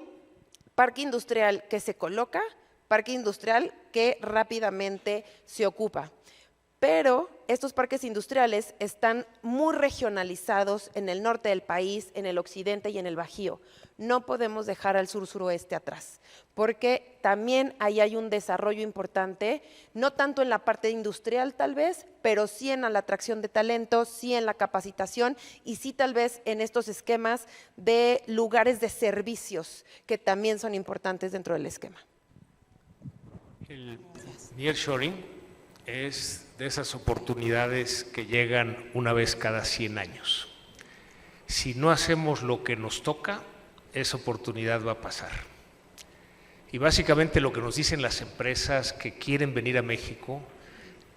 parque industrial que se coloca, parque industrial que rápidamente se ocupa. Pero estos parques industriales están muy regionalizados en el norte del país, en el occidente y en el Bajío. No podemos dejar al sur-suroeste atrás, porque también ahí hay un desarrollo importante, no tanto en la parte industrial tal vez, pero sí en la atracción de talentos, sí en la capacitación y sí tal vez en estos esquemas de lugares de servicios que también son importantes dentro del esquema. El nearshoring es de esas oportunidades que llegan una vez cada 100 años. Si no hacemos lo que nos toca, esa oportunidad va a pasar. Y básicamente lo que nos dicen las empresas que quieren venir a México,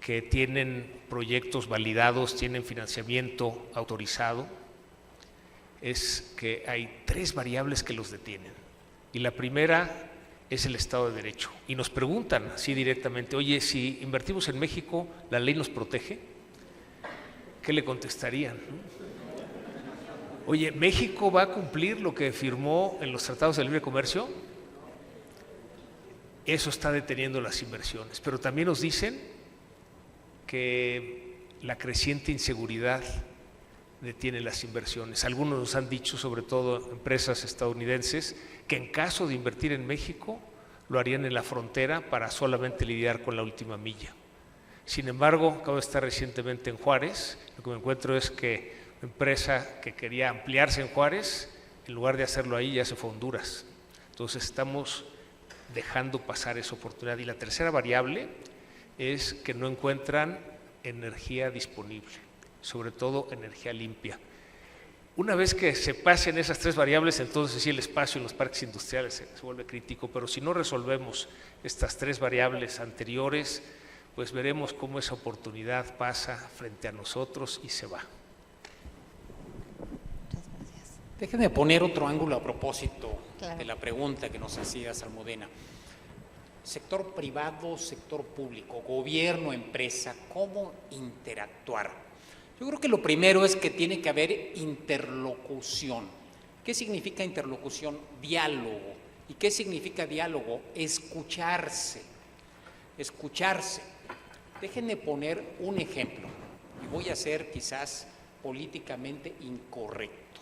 que tienen proyectos validados, tienen financiamiento autorizado, es que hay 3 variables que los detienen. Y la primera es el Estado de Derecho. Y nos preguntan así directamente, oye, si invertimos en México, ¿la ley nos protege? ¿Qué le contestarían? Oye, ¿México va a cumplir lo que firmó en los tratados de libre comercio? Eso está deteniendo las inversiones. Pero también nos dicen que la creciente inseguridad detiene las inversiones. Algunos nos han dicho, sobre todo empresas estadounidenses, que en caso de invertir en México, lo harían en la frontera para solamente lidiar con la última milla. Sin embargo, acabo de estar recientemente en Juárez, lo que me encuentro es que una empresa que quería ampliarse en Juárez, en lugar de hacerlo ahí, ya se fue a Honduras. Entonces estamos dejando pasar esa oportunidad. Y la tercera variable es que no encuentran energía disponible, sobre todo energía limpia. Una vez que se pasen esas 3 variables, entonces sí el espacio en los parques industriales se vuelve crítico, pero si no resolvemos estas 3 variables anteriores, pues veremos cómo esa oportunidad pasa frente a nosotros y se va. Déjenme poner otro ángulo a propósito de la pregunta que nos hacías, Almudena. Sector privado, sector público, gobierno, empresa, ¿cómo interactuar? Yo creo que lo primero es que tiene que haber interlocución. ¿Qué significa interlocución? Diálogo. ¿Y qué significa diálogo? Escucharse. Escucharse. Déjenme poner un ejemplo, y voy a ser quizás políticamente incorrecto.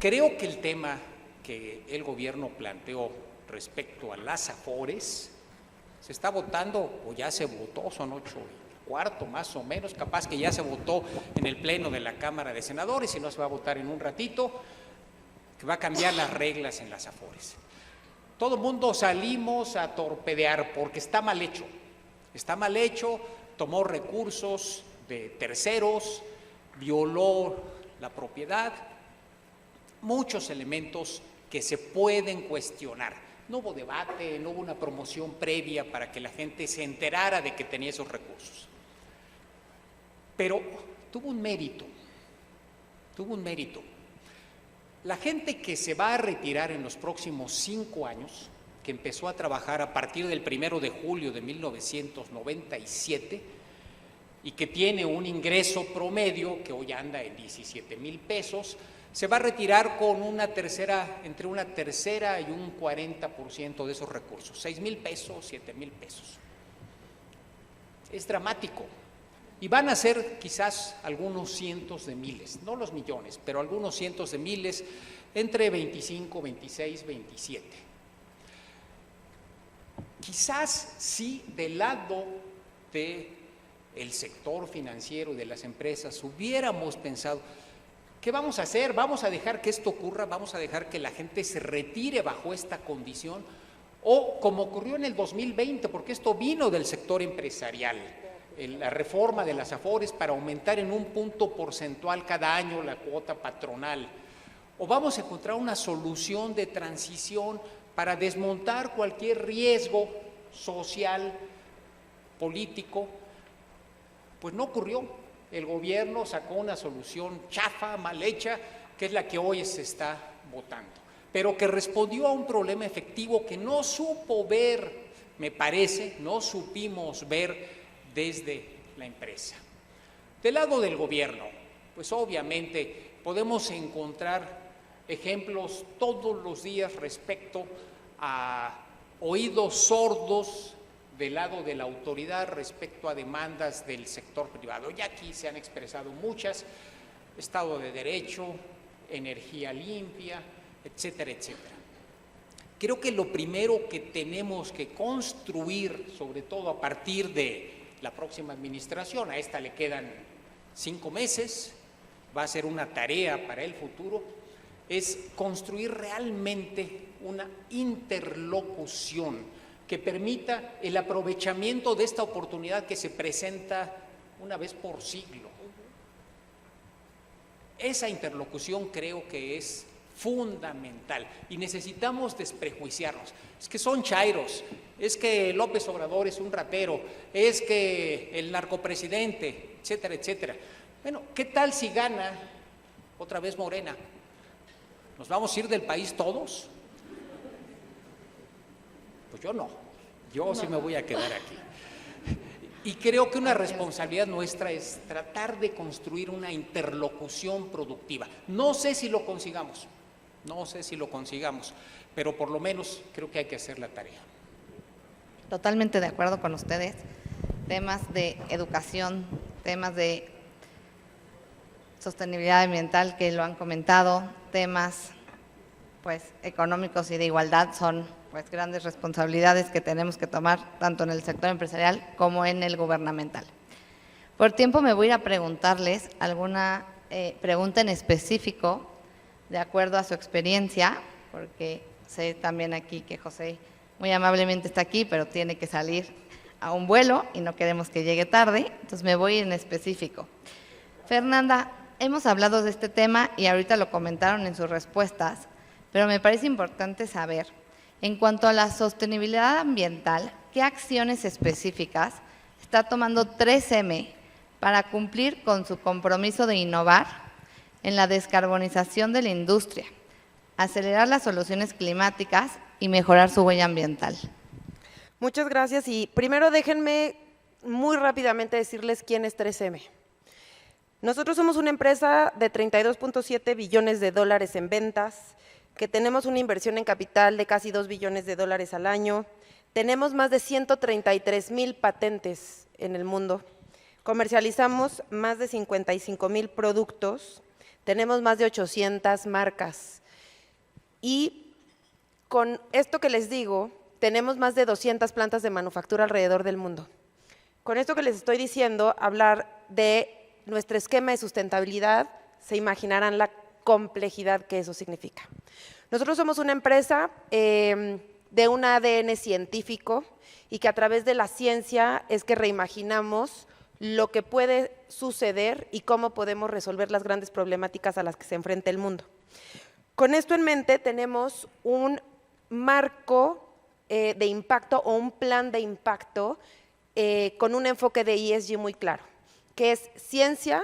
Creo que el tema que el gobierno planteó respecto a las Afores se está votando, o ya se votó, son 8:15 más o menos, capaz que ya se votó en el pleno de la Cámara de Senadores y no se va a votar en un ratito, que va a cambiar las reglas en las Afores. Todo el mundo salimos a torpedear porque está mal hecho. Está mal hecho, tomó recursos de terceros, violó la propiedad, muchos elementos que se pueden cuestionar. No hubo debate, no hubo una promoción previa para que la gente se enterara de que tenía esos recursos. Pero tuvo un mérito, La gente que se va a retirar en los próximos 5 años, que empezó a trabajar a partir del 1 de julio de 1997 y que tiene un ingreso promedio que hoy anda en 17,000 pesos, se va a retirar con entre una tercera y un 40% de esos recursos, 6,000 pesos, 7,000 pesos. Es dramático. Y van a ser quizás algunos cientos de miles, no los millones, pero algunos cientos de miles entre 25, 26, 27. Quizás sí del lado del sector financiero y de las empresas hubiéramos pensado, ¿qué vamos a hacer? ¿Vamos a dejar que esto ocurra? ¿Vamos a dejar que la gente se retire bajo esta condición? O como ocurrió en el 2020, porque esto vino del sector empresarial, la reforma de las AFORES para aumentar en un punto porcentual cada año la cuota patronal. O vamos a encontrar una solución de transición para desmontar cualquier riesgo social, político. Pues no ocurrió. El gobierno sacó una solución chafa, mal hecha, que es la que hoy se está votando, pero que respondió a un problema efectivo que no supo ver, me parece, no supimos ver desde la empresa. Del lado del gobierno, pues obviamente podemos encontrar ejemplos todos los días respecto a oídos sordos del lado de la autoridad respecto a demandas del sector privado. Ya aquí se han expresado muchas, Estado de Derecho, energía limpia, etcétera, etcétera. Creo que lo primero que tenemos que construir, sobre todo a partir de la próxima administración, a esta le quedan 5 meses, va a ser una tarea para el futuro, es construir realmente una interlocución que permita el aprovechamiento de esta oportunidad que se presenta una vez por siglo. Esa interlocución creo que es fundamental y necesitamos desprejuiciarnos. Es que son chairos, es que López Obrador es un ratero, es que el narcopresidente, etcétera, etcétera. Bueno, ¿qué tal si gana otra vez Morena? ¿Nos vamos a ir del país todos? Pues yo no, yo sí me voy a quedar aquí. Y creo que una responsabilidad nuestra es tratar de construir una interlocución productiva. No sé si lo consigamos, pero por lo menos creo que hay que hacer la tarea. Totalmente de acuerdo con ustedes. Temas de educación, temas de sostenibilidad ambiental que lo han comentado, temas pues económicos y de igualdad son pues grandes responsabilidades que tenemos que tomar tanto en el sector empresarial como en el gubernamental. Por tiempo me voy a ir a preguntarles alguna pregunta en específico de acuerdo a su experiencia, porque sé también aquí que José muy amablemente está aquí, pero tiene que salir a un vuelo y no queremos que llegue tarde, entonces me voy en específico. Fernanda, hemos hablado de este tema y ahorita lo comentaron en sus respuestas, pero me parece importante saber, en cuanto a la sostenibilidad ambiental, ¿qué acciones específicas está tomando 3M para cumplir con su compromiso de innovar en la descarbonización de la industria, acelerar las soluciones climáticas y mejorar su huella ambiental? Muchas gracias y primero déjenme muy rápidamente decirles quién es 3M. Nosotros somos una empresa de 32.7 billones de dólares en ventas, que tenemos una inversión en capital de casi 2 billones de dólares al año, tenemos más de 133,000 patentes en el mundo, comercializamos más de 55,000 productos, tenemos más de 800 marcas y con esto que les digo, tenemos más de 200 plantas de manufactura alrededor del mundo. Con esto que les estoy diciendo, hablar de nuestro esquema de sustentabilidad, se imaginarán la complejidad que eso significa. Nosotros somos una empresa de un ADN científico y que a través de la ciencia es que reimaginamos lo que puede suceder y cómo podemos resolver las grandes problemáticas a las que se enfrenta el mundo. Con esto en mente tenemos un marco de impacto o un plan de impacto con un enfoque de ESG muy claro, que es ciencia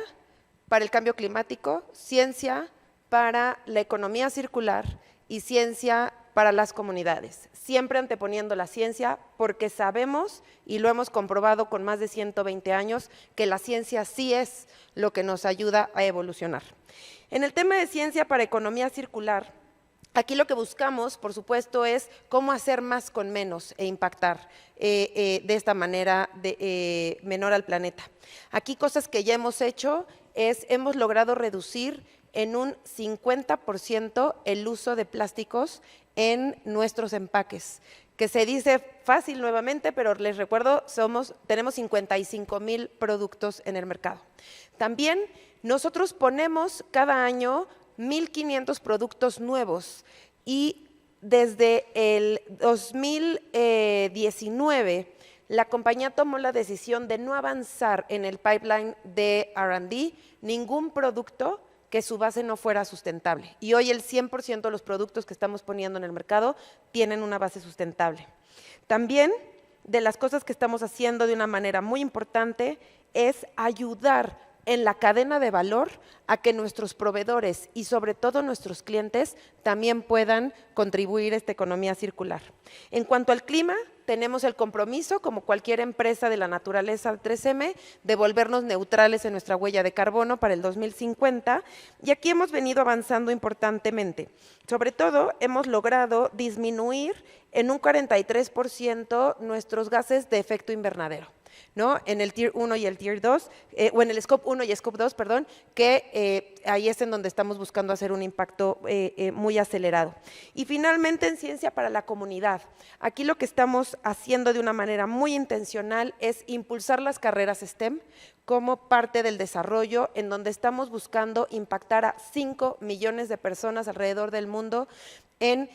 para el cambio climático, ciencia para la economía circular y ciencia para las comunidades, siempre anteponiendo la ciencia porque sabemos, y lo hemos comprobado con más de 120 años, que la ciencia sí es lo que nos ayuda a evolucionar. En el tema de ciencia para economía circular, aquí lo que buscamos, por supuesto, es cómo hacer más con menos e impactar de esta manera menor al planeta. Aquí cosas que ya hemos hecho hemos logrado reducir en un 50% el uso de plásticos en nuestros empaques, que se dice fácil nuevamente, pero les recuerdo, tenemos 55,000 productos en el mercado. También nosotros ponemos cada año 1,500 productos nuevos y desde el 2019 la compañía tomó la decisión de no avanzar en el pipeline de R&D ningún producto que su base no fuera sustentable. Y hoy el 100% de los productos que estamos poniendo en el mercado tienen una base sustentable. También de las cosas que estamos haciendo de una manera muy importante es ayudar en la cadena de valor a que nuestros proveedores y sobre todo nuestros clientes también puedan contribuir a esta economía circular. En cuanto al clima, tenemos el compromiso, como cualquier empresa de la naturaleza 3M, de volvernos neutrales en nuestra huella de carbono para el 2050, y aquí hemos venido avanzando importantemente. Sobre todo, hemos logrado disminuir en un 43% nuestros gases de efecto invernadero, ¿no? En el Tier 1 y el Tier 2, o en el Scope 1 y Scope 2, perdón, que ahí es en donde estamos buscando hacer un impacto muy acelerado. Y finalmente, en ciencia para la comunidad. Aquí lo que estamos haciendo de una manera muy intencional es impulsar las carreras STEM como parte del desarrollo, en donde estamos buscando impactar a 5 millones de personas alrededor del mundo en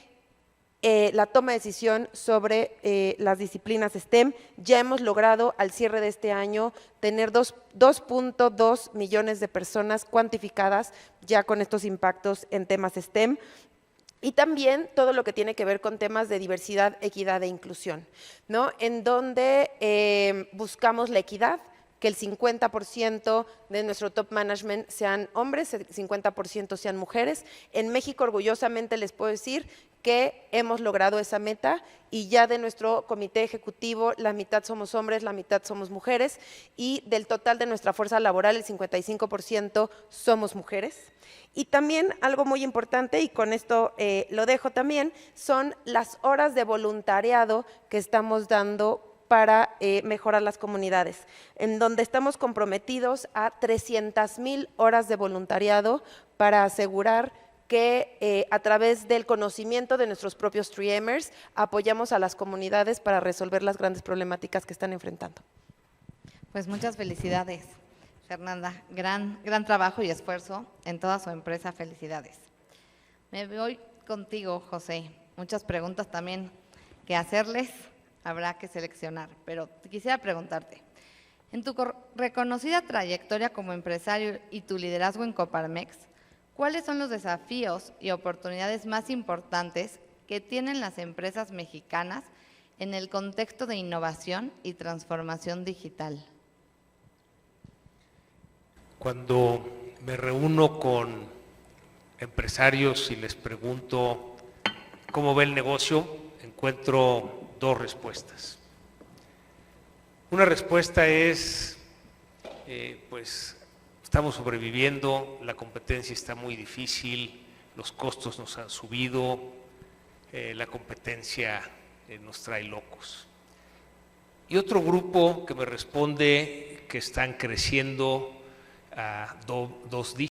la toma de decisión sobre las disciplinas STEM. Ya hemos logrado al cierre de este año tener 2.2 millones de personas cuantificadas ya con estos impactos en temas STEM. Y también todo lo que tiene que ver con temas de diversidad, equidad e inclusión, ¿no? En donde buscamos la equidad, que el 50% de nuestro top management sean hombres, el 50% sean mujeres. En México, orgullosamente les puedo decir que hemos logrado esa meta y ya de nuestro comité ejecutivo la mitad somos hombres, la mitad somos mujeres, y del total de nuestra fuerza laboral el 55% somos mujeres. Y también algo muy importante, y con esto lo dejo también, son las horas de voluntariado que estamos dando para mejorar las comunidades, en donde estamos comprometidos a 300,000 horas de voluntariado para asegurar que a través del conocimiento de nuestros propios 3Mers apoyamos a las comunidades para resolver las grandes problemáticas que están enfrentando. Pues muchas felicidades, Fernanda. Gran trabajo y esfuerzo en toda su empresa. Felicidades. Me voy contigo, José. Muchas preguntas también que hacerles. Habrá que seleccionar, pero quisiera preguntarte, en tu reconocida trayectoria como empresario y tu liderazgo en Coparmex, ¿cuáles son los desafíos y oportunidades más importantes que tienen las empresas mexicanas en el contexto de innovación y transformación digital? Cuando me reúno con empresarios y les pregunto cómo ve el negocio, encuentro dos respuestas. Una respuesta es, pues estamos sobreviviendo, la competencia está muy difícil, los costos nos han subido, la competencia nos trae locos. Y otro grupo que me responde que están creciendo a dos dígitos.